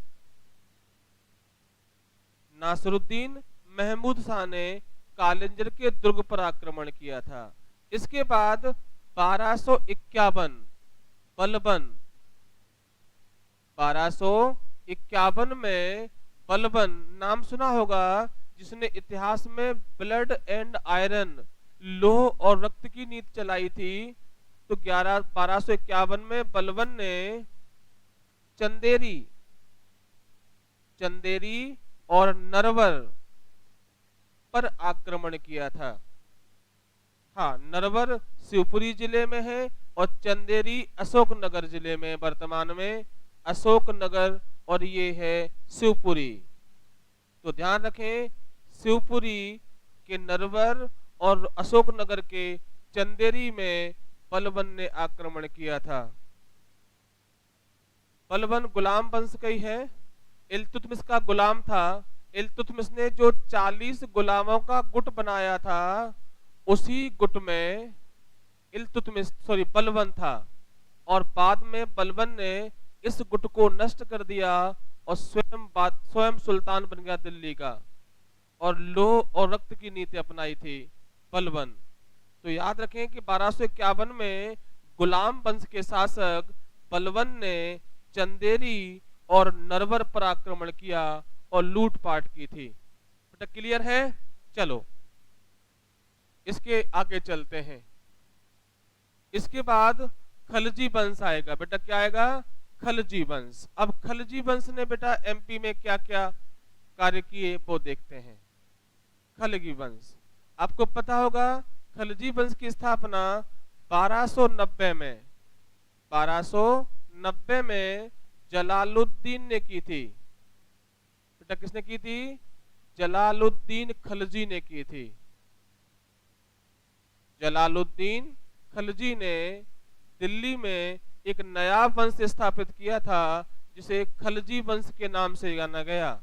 नासरुद्दीन महमूद शाह ने कालिंजर के दुर्ग पर आक्रमण किया था। इसके बाद 1251 में बलबन नाम सुना होगा, जिसने इतिहास में ब्लड एंड आयरन, लोह और रक्त की नीति चलाई थी। तो 1251 में बलबन ने चंदेरी और नरवर पर आक्रमण किया था। हाँ, नरवर शिवपुरी जिले में है और चंदेरी अशोकनगर जिले में, वर्तमान में अशोकनगर, और ये है शिवपुरी। तो ध्यान रखें, शिवपुरी के नरवर और अशोकनगर के चंदेरी में बलबन ने आक्रमण किया था। बलबन गुलाम वंश का ही है, इल्तुतमिश का गुलाम था। इल्तुतमिश ने जो 40 गुलामों का गुट बनाया था, उसी गुट में बलबन था। और बाद में बलबन ने इस गुट को नष्ट कर दिया और स्वयं सुल्तान बन गया दिल्ली का, और लोह और रक्त की नीति अपनाई थी बलबन। तो याद रखें कि 1251 में गुलाम वंश के शासक बलबन ने चंदेरी और नरवर पर आक्रमण किया और लूटपाट की थी। बेटा क्लियर है? चलो इसके आगे चलते हैं। इसके बाद खलजी वंश आएगा। बेटा क्या आएगा? खलजी वंश। अब खलजी वंश ने बेटा एमपी में क्या क्या कार्य किए वो देखते हैं। खलजी वंश, आपको पता होगा खलजी वंश की स्थापना 1290 में जलालुद्दीन ने की थी। बेटा किसने की थी? जलालुद्दीन खलजी ने की थी। जलालुद्दीन खलजी ने दिल्ली में एक नया वंश स्थापित किया था, जिसे खलजी वंश के नाम से जाना गया।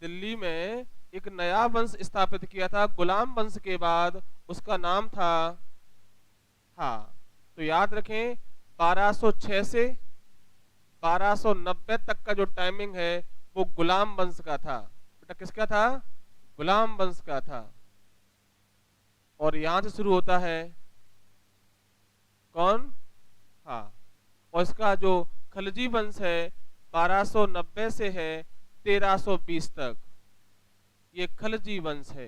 दिल्ली में एक नया वंश स्थापित किया था गुलाम वंश के बाद, उसका नाम था, हाँ तो याद रखें, 1206 से 1290 तक का जो टाइमिंग है वो गुलाम वंश का था। बेटा किसका था? गुलाम वंश का था। और यहां से शुरू होता है कौन? हाँ, और इसका जो खलजी वंश है 1290 से है 1320 तक। ये खलजी वंश है।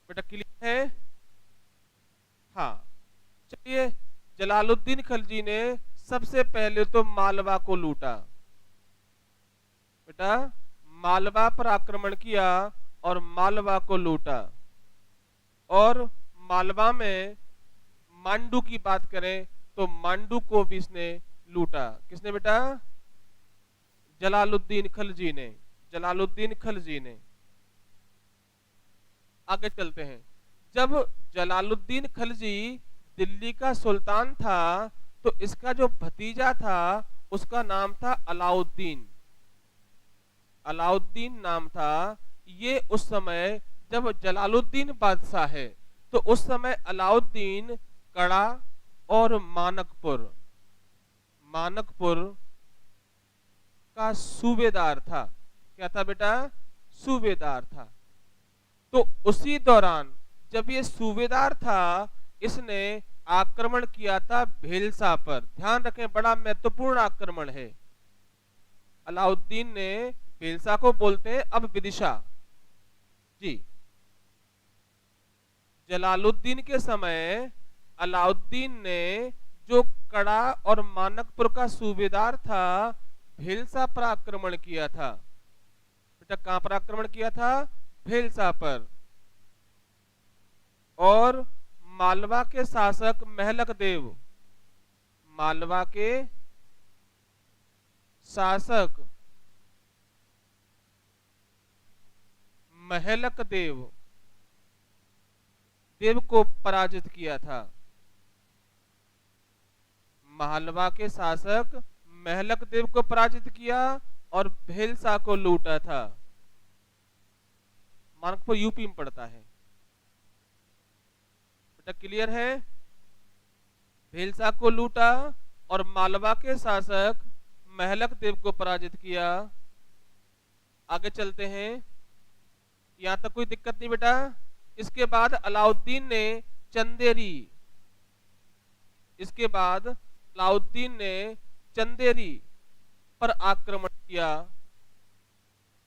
बेटा क्लियर है? हाँ, चलिए। जलालुद्दीन खलजी ने सबसे पहले तो मालवा को लूटा। बेटा मालवा पर आक्रमण किया और मालवा को लूटा। और मालवा में मांडू की बात करें तो मांडू को भी इसने लूटा। किसने बेटा? जलालुद्दीन खलजी ने। जलालुद्दीन खलजी ने। आगे चलते हैं। जब जलालुद्दीन खलजी दिल्ली का सुल्तान था तो इसका जो भतीजा था उसका नाम था अलाउद्दीन। अलाउद्दीन नाम था। ये उस समय जब जलालुद्दीन बादशाह है तो उस समय अलाउद्दीन कड़ा और मानकपुर का सूबेदार था। क्या था बेटा? सूबेदार था। तो उसी दौरान जब ये सूबेदार था इसने आक्रमण किया था भेलसा पर। ध्यान रखें, बड़ा महत्वपूर्ण आक्रमण है। अलाउद्दीन ने भेलसा को बोलते हैं अब विदिशा जी। जलालुद्दीन के समय अलाउद्दीन ने जो कड़ा और मानकपुर का सूबेदार था भेलसा पर आक्रमण किया था। बेटा कहां पर आक्रमण किया था? भेलसा पर। और मालवा के शासक महलक देव, मालवा के शासक महलक देव को पराजित किया था। मालवा के शासक महलक देव को पराजित किया और भेलसा को लूटा था। मानकपुर यूपी में पड़ता है। बेटा क्लियर है? भेलसा को लूटा और मालवा के शासक महलक देव को पराजित किया। आगे चलते हैं। यहां तक कोई दिक्कत नहीं बेटा? इसके बाद अलाउद्दीन ने चंदेरी, इसके बाद अलाउद्दीन ने चंदेरी पर आक्रमण किया।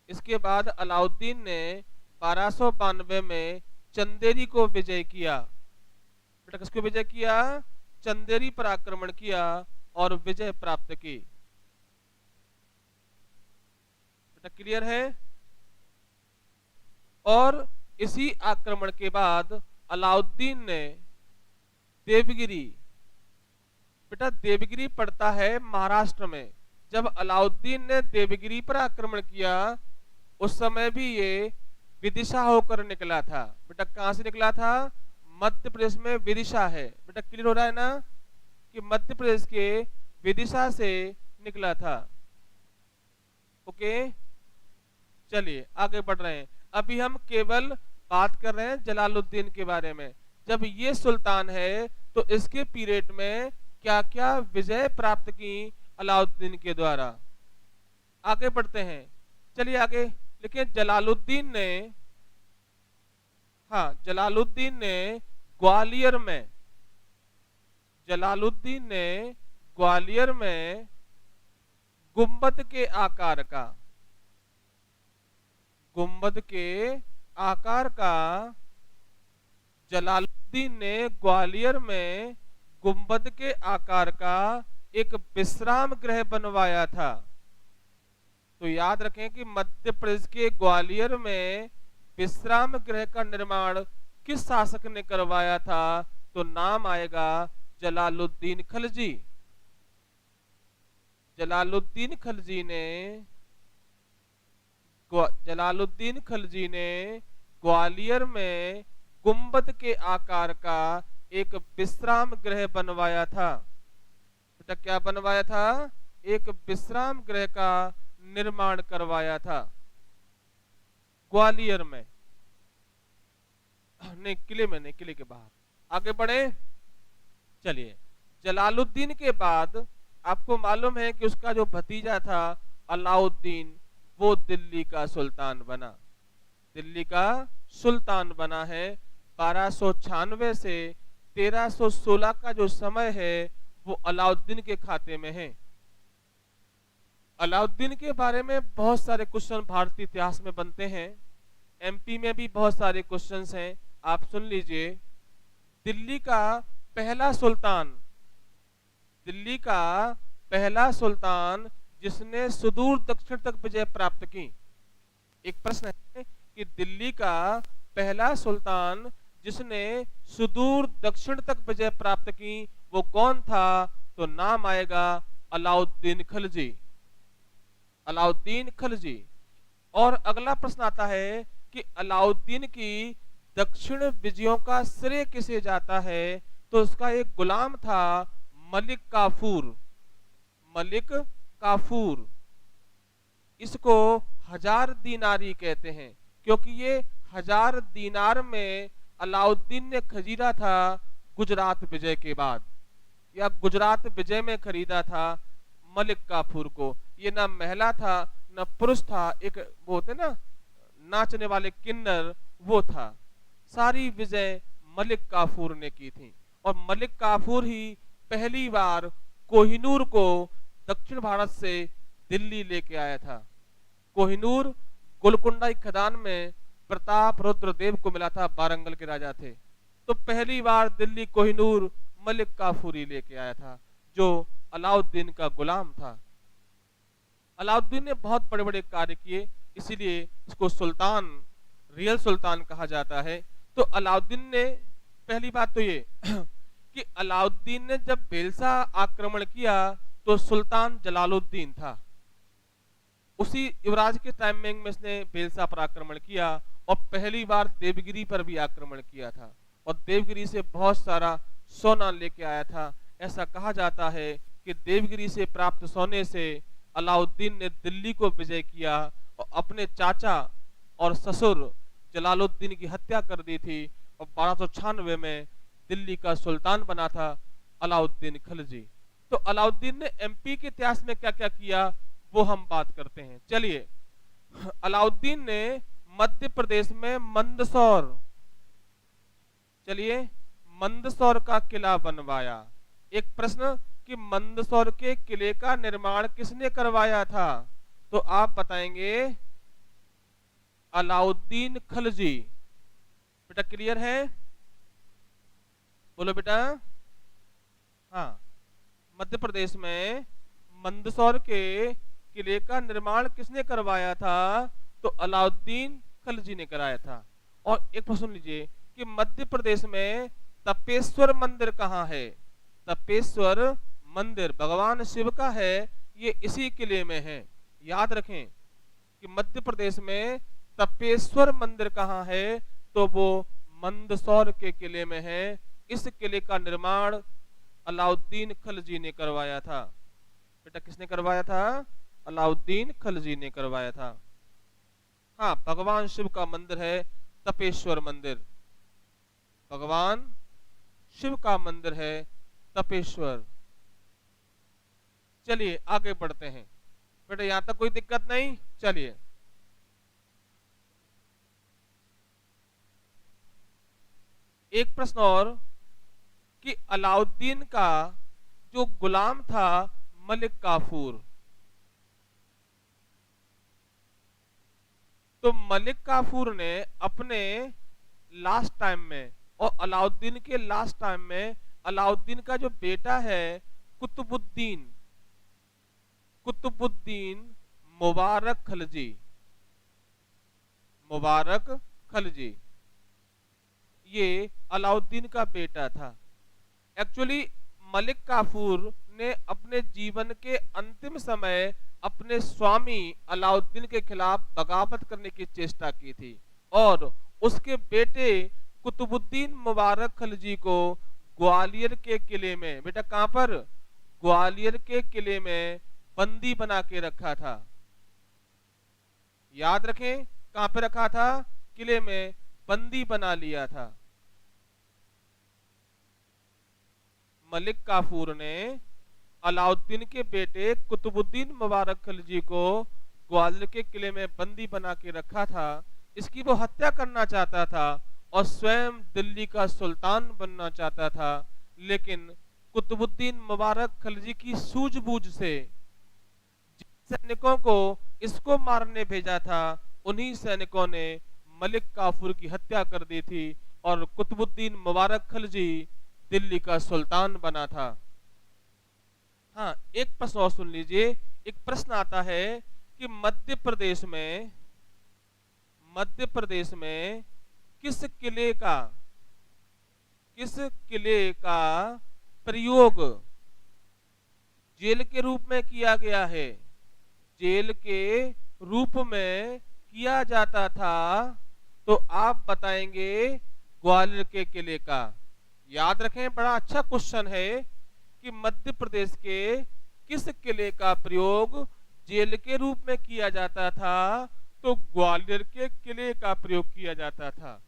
इसके बाद अलाउद्दीन ने 1292 में चंदेरी को विजय किया। बेटा किसको विजय किया? चंदेरी पर आक्रमण किया और विजय प्राप्त की। बेटा क्लियर है? और इसी आक्रमण के बाद अलाउद्दीन ने देवगिरी, बेटा देवगिरी पड़ता है महाराष्ट्र में। जब अलाउद्दीन ने देवगिरी पर आक्रमण किया उस समय भी ये विदिशा होकर निकला था। बेटा कहां से निकला था? मध्य प्रदेश में विदिशा है। बेटा क्लियर हो रहा है ना कि मध्य प्रदेश के विदिशा से निकला था। ओके, चलिए आगे बढ़ रहे हैं। अभी हम केवल बात कर रहे हैं जलालुद्दीन के बारे में। जब ये सुल्तान है तो इसके पीरियड में क्या क्या विजय प्राप्त की अलाउद्दीन के द्वारा। आगे बढ़ते हैं, चलिए आगे। लेकिन जलालुद्दीन ने, हाँ जलालुद्दीन ने ग्वालियर में, जलालुद्दीन ने ग्वालियर में गुंबद के आकार का, गुंबद के आकार का, जलालुद्दीन ने ग्वालियर में गुंबद के आकार का एक विश्राम गृह बनवाया था। तो याद रखें कि मध्य प्रदेश के ग्वालियर में विश्राम गृह का निर्माण किस शासक ने करवाया था? तो नाम आएगा जलालुद्दीन खलजी। जलालुद्दीन खलजी ने, जलालुद्दीन खलजी ने ग्वालियर में गुंबद के आकार का एक विश्राम गृह बनवाया था। बेटा क्या बनवाया था? एक विश्राम गृह का निर्माण करवाया था ग्वालियर में, नहीं किले में नहीं, किले के बाहर। आगे बढ़े, चलिए। जलालुद्दीन के बाद आपको मालूम है कि उसका जो भतीजा था अलाउद्दीन, वो दिल्ली का सुल्तान बना। दिल्ली का सुल्तान बना है। 1296 से 1316 का जो समय है वो अलाउद्दीन के खाते में है। अलाउद्दीन के बारे में बहुत सारे क्वेश्चन भारतीय इतिहास में बनते हैं। एमपी में भी बहुत सारे क्वेश्चंस हैं, आप सुन लीजिए। दिल्ली का पहला सुल्तान, दिल्ली का पहला सुल्तान जिसने सुदूर दक्षिण तक विजय प्राप्त की। एक प्रश्न है कि दिल्ली का पहला सुल्तान जिसने सुदूर दक्षिण तक विजय प्राप्त की वो कौन था? तो नाम आएगा अलाउद्दीन खिलजी, अलाउद्दीन खिलजी। और अगला प्रश्न आता है कि अलाउद्दीन की दक्षिण विजयों का श्रेय किसे जाता है? तो उसका एक गुलाम था मलिक काफूर, मलिक काफूर। इसको 1000 दीनारी कहते हैं क्योंकि ये 1000 दीनार में अलाउद्दीन ने खरीदा था गुजरात विजय के बाद, या गुजरात विजय में खरीदा था मलिक काफूर को। ये ना महिला था ना पुरुष था, एक वो होते ना नाचने वाले किन्नर, वो था। सारी विजय मलिक काफूर ने की थी और मलिक काफूर ही पहली बार कोहिनूर को दक्षिण भारत से दिल्ली लेके आया था। कोहिनूर गोलकुंडा की खदान में प्रताप रुद्रदेव को मिला था, वारंगल के राजा थे। तो पहली बार दिल्ली कोहिनूर मलिक काफूर ही लेके आया था जो अलाउद्दीन का गुलाम था। अलाउद्दीन ने बहुत बड़े बड़े कार्य किए, इसीलिए इसको सुल्तान, रियल सुल्तान कहा जाता है। तो अलाउद्दीन ने, पहली बात तो ये कि अलाउद्दीन ने जब बेलसा आक्रमण किया तो सुल्तान जलालुद्दीन था, उसी युवराज के टाइमिंग में इसने बेलसा पर आक्रमण किया और पहली बार देवगिरी पर भी आक्रमण किया था और देवगिरी से बहुत सारा सोना लेके आया था। ऐसा कहा जाता है कि देवगिरी से प्राप्त सोने से अलाउद्दीन ने दिल्ली को विजय किया और अपने चाचा और ससुर जलालुद्दीन की हत्या कर दी थी और 1296 में दिल्ली का सुल्तान बना था अलाउद्दीन खिलजी। तो अलाउद्दीन ने एमपी के इतिहास में क्या क्या किया वो हम बात करते हैं। चलिए, अलाउद्दीन ने मध्य प्रदेश में मंदसौर, चलिए मंदसौर का किला बनवाया। एक प्रश्न कि मंदसौर के किले का निर्माण किसने करवाया था? तो आप बताएंगे अलाउद्दीन खिलजी। बेटा क्लियर है? बोलो बेटा। हाँ, मध्य प्रदेश में मंदसौर के किले का निर्माण किसने करवाया था? तो अलाउद्दीन खिलजी ने कराया था। और एक प्रश्न लीजिए कि मध्य प्रदेश में तपेश्वर मंदिर कहाँ है? तपेश्वर मंदिर भगवान शिव का है, ये इसी किले में है। याद रखें कि मध्य प्रदेश में तपेश्वर मंदिर कहाँ है? तो वो मंदसौर के किले में है। इस किले का निर्माण अलाउद्दीन खिलजी ने करवाया था। बेटा किसने करवाया था? अलाउद्दीन खिलजी ने करवाया था। हाँ, भगवान शिव का मंदिर है तपेश्वर मंदिर, भगवान शिव का मंदिर है तपेश्वर। चलिए आगे बढ़ते हैं। बेटा यहां तक कोई दिक्कत नहीं? चलिए, एक प्रश्न और कि अलाउद्दीन का जो गुलाम था मलिक काफूर, तो मलिक काफूर ने अपने लास्ट टाइम में और अलाउद्दीन के लास्ट टाइम में अलाउद्दीन का जो बेटा है कुतुबुद्दीन, कुतुबुद्दीन मुबारक खिलजी, मुबारक खिलजी, ये अलाउद्दीन का बेटा था। एक्चुअली मलिक काफूर ने अपने जीवन के अंतिम समय अपने स्वामी अलाउद्दीन के खिलाफ बगावत करने की चेष्टा की थी और उसके बेटे कुतुबुद्दीन मुबारक खिलजी को ग्वालियर के किले में, बेटा कहां पर? ग्वालियर के किले में बंदी बना के रखा था। याद रखें, कहां पे रखा था? किले में बंदी बना लिया था। मलिक काफूर ने अलाउद्दीन के बेटे कुतुबुद्दीन मुबारक खिलजी को ग्वालियर के किले में बंदी बना के रखा था। इसकी वो हत्या करना चाहता था और स्वयं दिल्ली का सुल्तान बनना चाहता था, लेकिन कुतुबुद्दीन मुबारक खिलजी की सूझबूझ से सैनिकों को इसको मारने भेजा था, उन्हीं सैनिकों ने मलिक काफूर की हत्या कर दी थी और कुतुबुद्दीन मुबारक खलजी दिल्ली का सुल्तान बना था। हाँ, एक प्रश्न और सुन लीजिए। एक प्रश्न आता है कि मध्य प्रदेश में किस किले का प्रयोग जेल के रूप में किया गया है? जेल के रूप में किया जाता था, तो आप बताएंगे ग्वालियर के किले का। याद रखें, बड़ा अच्छा क्वेश्चन है कि मध्य प्रदेश के किस किले का प्रयोग जेल के रूप में किया जाता था, तो ग्वालियर के किले का प्रयोग किया जाता था।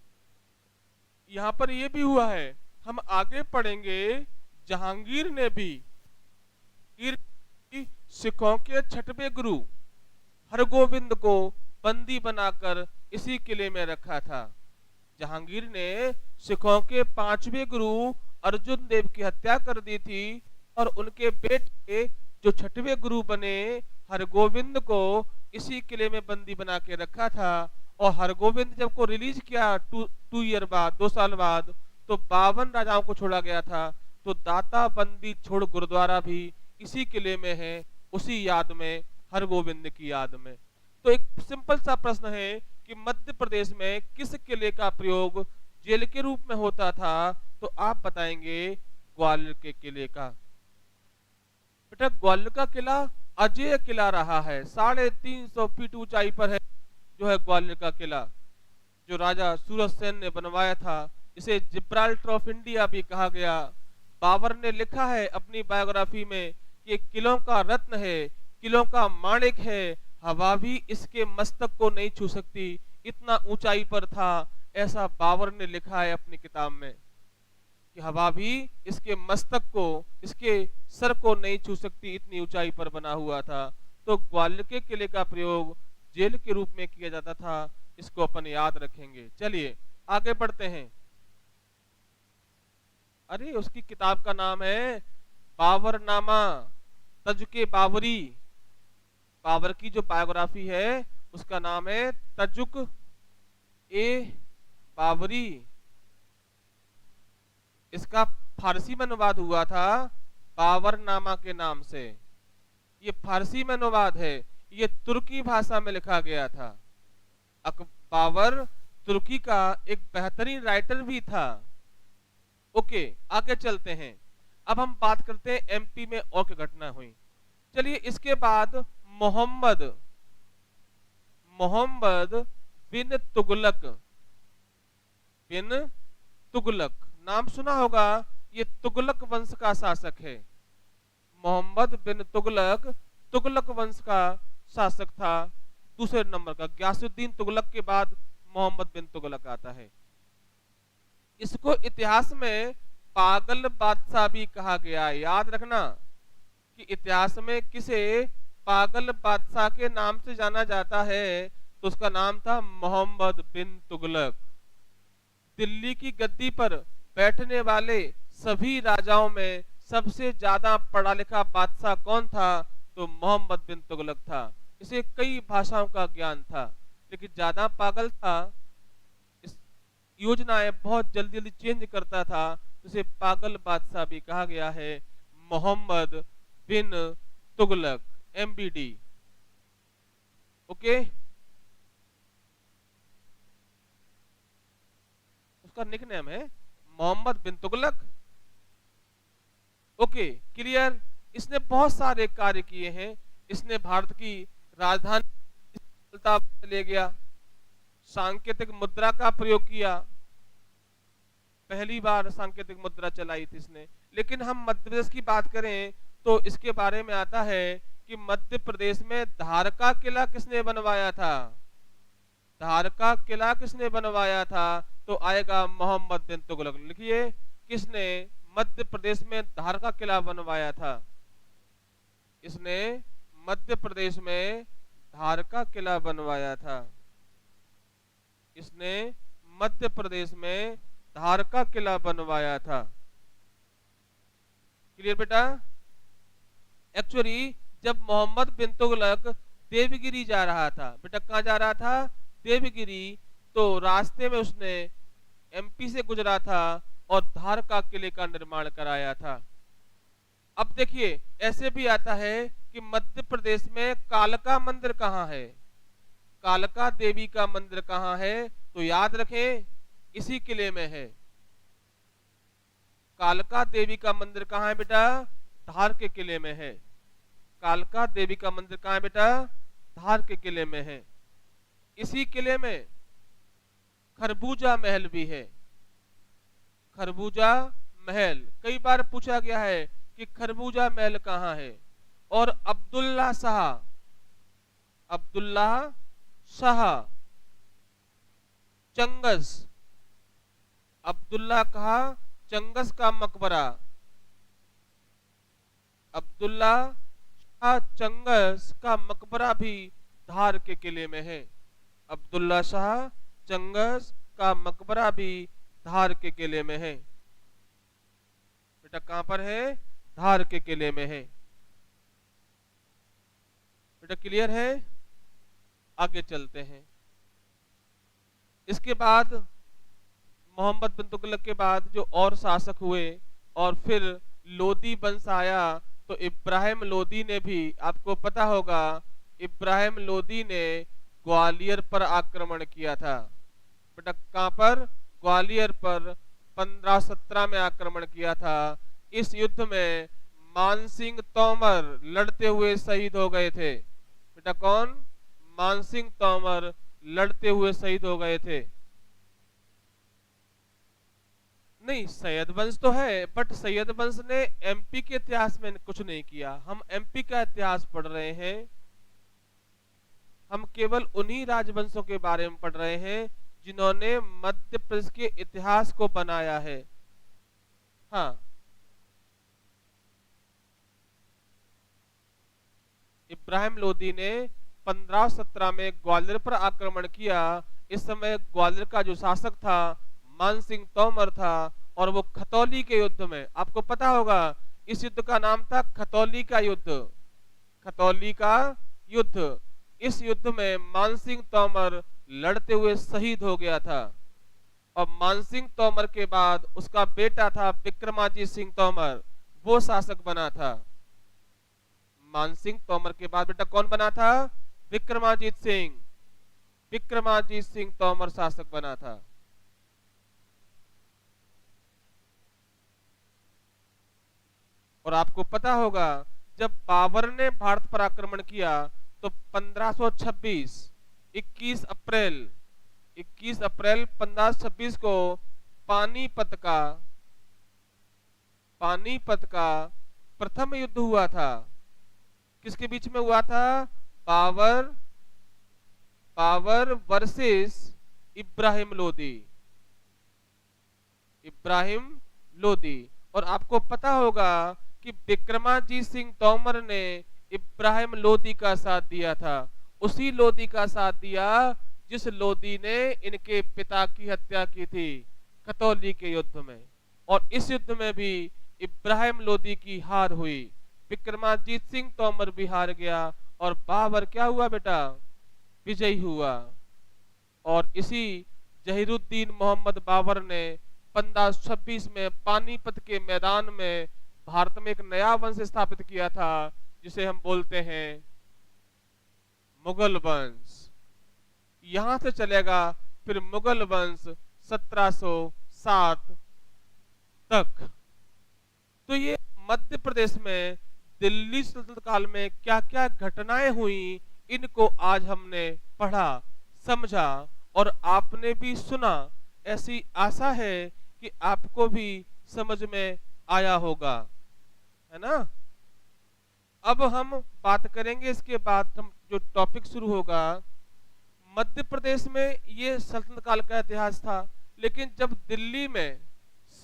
यहां पर यह भी हुआ है, हम आगे पढ़ेंगे, जहांगीर ने भी सिखों के छठवें गुरु हरगोविंद को बंदी बनाकर इसी किले में रखा था। जहांगीर ने सिखों के 5वें गुरु अर्जुन देव की हत्या कर दी थी और उनके बेटे जो 6वें गुरु बने हरगोविंद को इसी किले में बंदी बना के रखा था। और हरगोविंद जब को रिलीज किया 2 साल बाद, तो 52 राजाओं को छोड़ा गया था। तो दाता बंदी छोड़ गुरुद्वारा भी इसी किले में है, उसी याद में, हरगोविंद की याद में। तो एक सिंपल सा प्रश्न है कि मध्य प्रदेश में किस किले का प्रयोग जेल के रूप में होता था, तो आप बताएंगे ग्वालियर के किले का। बेटा, ग्वालियर का किला अजेय किला रहा है, 350 फीट ऊंचाई पर है जो है ग्वालियर का किला, जो राजा सूरज सेन ने बनवाया था। इसे जिब्राल्टर ऑफ इंडिया भी कहा गया। बाबर ने लिखा है अपनी बायोग्राफी में कि किलों का रत्न है, किलों का माणिक है, हवा भी इसके मस्तक को नहीं छू सकती, इतना ऊंचाई पर था। ऐसा बाबर ने लिखा है अपनी किताब में कि हवा भी इसके मस्तक को, इसके सर को नहीं छू सकती, इतनी ऊंचाई पर बना हुआ था। तो ग्वालियर के किले का प्रयोग जेल के रूप में किया जाता था, इसको अपन याद रखेंगे। चलिए आगे बढ़ते हैं। अरे, उसकी किताब का नाम है बाबरनामा तजुके बाबरी। बाबर की जो बायोग्राफी है उसका नाम है तजुक ए बाबरी। इसका फारसी में अनुवाद हुआ था बाबरनामा के नाम से। ये फारसी में अनुवाद है, ये तुर्की भाषा में लिखा गया था। बाबर तुर्की का एक बेहतरीन राइटर भी था। ओके, आगे चलते हैं। अब हम बात करते हैं एमपी में और क्या घटना हुई। चलिए, इसके बाद मोहम्मद बिन तुगलक नाम सुना होगा। ये तुगलक वंश का शासक है। मोहम्मद बिन तुगलक वंश का शासक था। दूसरे नंबर का गयासुद्दीन तुगलक के बाद मोहम्मद बिन तुगलक आता है। इसको इतिहास में पागल बादशाह भी कहा गया है। याद रखना कि इतिहास में किसे पागल बादशाह के नाम से जाना जाता है, तो उसका नाम था मोहम्मद बिन तुगलक। दिल्ली की गद्दी पर बैठने वाले सभी राजाओं में सबसे ज्यादा पढ़ा लिखा बादशाह कौन था, तो मोहम्मद बिन तुगलक था। इसे कई भाषाओं का ज्ञान था, लेकिन ज्यादा पागल था। इस योजनाएं बहुत जल्दी जल्दी चेंज करता था, इसे पागल बादशाह भी कहा गया है। मोहम्मद बिन तुगलक, MBD। ओके, उसका निकनेम है मोहम्मद बिन तुगलक। Okay, clear. इसने बहुत सारे कार्य किए हैं। इसने भारत की राजधानी ले गया, सांकेतिक मुद्रा का प्रयोग किया, पहली बार सांकेतिक मुद्रा चलाई थी इसने। लेकिन हम मध्य प्रदेश की बात करें तो इसके बारे में आता है कि मध्य प्रदेश में धार का किला किसने बनवाया था। धार का किला किसने बनवाया था, तो आएगा मोहम्मद बिन तुगलक। लिखिए, किसने मध्य प्रदेश में धार का किला बनवाया था। इसने मध्य प्रदेश में धार का किला बनवाया था। इसने मध्य प्रदेश में धार का किला बनवाया था। क्लियर बेटा। एक्चुअली जब मोहम्मद बिन तुगलक देवगिरी जा रहा था, बेटा कहाँ जा रहा था? देवगिरी। तो रास्ते में उसने एमपी से गुजरा था और धार का किले का निर्माण कराया था। अब देखिए ऐसे भी आता है कि मध्य प्रदेश में कालका मंदिर कहाँ है, कालका देवी का मंदिर कहाँ है? तो याद रखें इसी किले में है। कालका देवी का मंदिर कहाँ है बेटा? धार के किले में है। कालका देवी का मंदिर कहाँ है बेटा? धार के किले में है। इसी किले में खरबूजा महल भी है। खरबूजा महल कई बार पूछा गया है कि खरबूजा महल कहाँ है। और अब्दुल्ला शाह, अब्दुल्ला शाह चंगस, अब्दुल्ला कहा चंगस का मकबरा, अब्दुल्ला शाह चंगस का मकबरा भी धार के किले में है। अब्दुल्ला शाह चंगस का मकबरा भी धार के किले में है। बेटा कहां पर है? धार के किले में है। बेटा क्लियर है? आगे चलते हैं। इसके बाद मोहम्मद बिन तुगलक के बाद जो और शासक हुए और फिर लोदी वंश आया, तो इब्राहिम लोदी ने भी, आपको पता होगा इब्राहिम लोदी ने ग्वालियर पर आक्रमण किया था। बेटा कहां पर? ग्वालियर पर 1517 में आक्रमण किया था। इस युद्ध में मानसिंह तोमर लड़ते हुए शहीद हो गए थे। बेटा कौन? मानसिंह तोमर लड़ते हुए शहीद हो गए थे। नहीं, सैयद वंश तो है, बट सैयद वंश ने एमपी के इतिहास में कुछ नहीं किया। हम एमपी का इतिहास पढ़ रहे हैं, हम केवल उन्हीं राजवंशों के बारे में पढ़ रहे हैं जिन्होंने मध्य प्रदेश के इतिहास को बनाया है। हाँ, इब्राहिम लोदी ने 1517 में ग्वालियर पर आक्रमण किया। इस समय ग्वालियर का जो शासक था मानसिंह तोमर था, और वो खतौली के युद्ध में, आपको पता होगा इस युद्ध का नाम था खतौली का युद्ध। खतौली का युद्ध, इस युद्ध में मानसिंह तोमर लड़ते हुए शहीद हो गया था। और मानसिंह तोमर के बाद उसका बेटा था विक्रमाजीत सिंह तोमर, वो शासक बना था। मानसिंह तोमर के बाद बेटा कौन बना था? विक्रमाजीत सिंह। विक्रमाजीत सिंह तोमर शासक बना था। और आपको पता होगा जब बाबर ने भारत पर आक्रमण किया तो 1526 21 अप्रैल 1526 को पानीपत का प्रथम युद्ध हुआ था। किसके बीच में हुआ था? बाबर वर्सेस इब्राहिम लोदी। इब्राहिम लोदी। और आपको पता होगा कि विक्रमाजीत सिंह तोमर ने इब्राहिम लोदी का साथ दिया था, उसी लोदी का साथ दिया जिस लोदी ने इनके पिता की हत्या की थी खतौली के युद्ध में। और इस युद्ध में भी इब्राहिम लोदी की हार हुई, विक्रमाजीत सिंह तोमर भी हार गया और बाबर क्या हुआ बेटा? विजयी हुआ। और इसी जहीरुद्दीन मोहम्मद बाबर ने 1526 में पानीपत के मैदान में भारत में एक नया वंश स्थापित किया था जिसे हम बोलते हैं मुगल वंश। यहां से चलेगा फिर मुगल वंश 1707 तक। तो ये मध्य प्रदेश में दिल्ली सल्तनत काल में क्या क्या घटनाएं हुई, इनको आज हमने पढ़ा, समझा और आपने भी सुना। ऐसी आशा है कि आपको भी समझ में आया होगा, है ना। अब हम बात करेंगे, इसके बाद हम जो टॉपिक शुरू होगा, मध्य प्रदेश में ये सल्तनत काल का इतिहास था। लेकिन जब दिल्ली में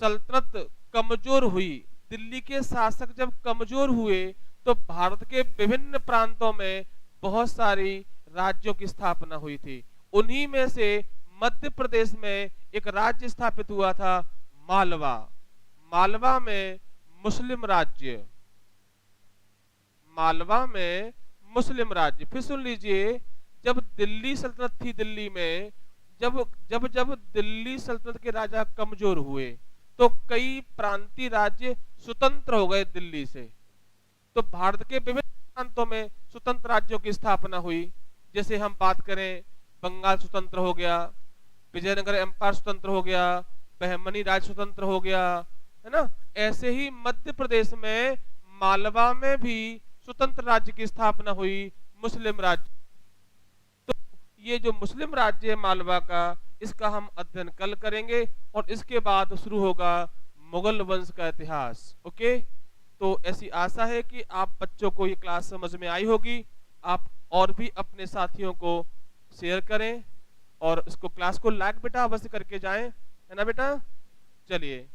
सल्तनत कमजोर हुई, दिल्ली के शासक जब कमजोर हुए, तो भारत के विभिन्न प्रांतों में बहुत सारी राज्यों की स्थापना हुई थी। उन्हीं में से मध्य प्रदेश में एक राज्य स्थापित हुआ था, मालवा। मालवा में मुस्लिम राज्य, मालवा में मुस्लिम राज्य, फिर सुन लीजिए, जब दिल्ली सल्तनत थी, दिल्ली में जब जब जब दिल्ली सल्तनत के राजा कमजोर हुए तो कई प्रांतीय राज्य स्वतंत्र हो गए दिल्ली से। तो भारत के विभिन्न प्रांतों में स्वतंत्र राज्यों की स्थापना हुई। जैसे हम बात करें, बंगाल स्वतंत्र हो गया, विजयनगर एम्पायर स्वतंत्र हो गया, बहमनी राज स्वतंत्र हो गया, है ना। ऐसे ही मध्य प्रदेश में मालवा में भी स्वतंत्र राज्य की स्थापना हुई, मुस्लिम राज्य। तो ये जो मुस्लिम राज्य है मालवा का, इसका हम अध्ययन कल करेंगे और इसके बाद शुरू होगा मुगल वंश का इतिहास। ओके, तो ऐसी आशा है कि आप बच्चों को ये क्लास समझ में आई होगी। आप और भी अपने साथियों को शेयर करें और इसको क्लास को लाइक बेटा अवश्य करके जाएं, है ना बेटा। चलिए,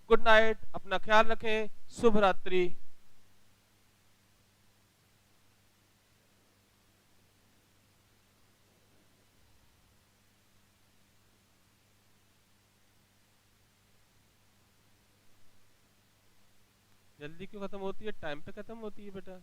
गुड नाइट, अपना ख्याल रखें, शुभ रात्रि। जल्दी क्यों खत्म होती है, टाइम पे खत्म होती है बेटा।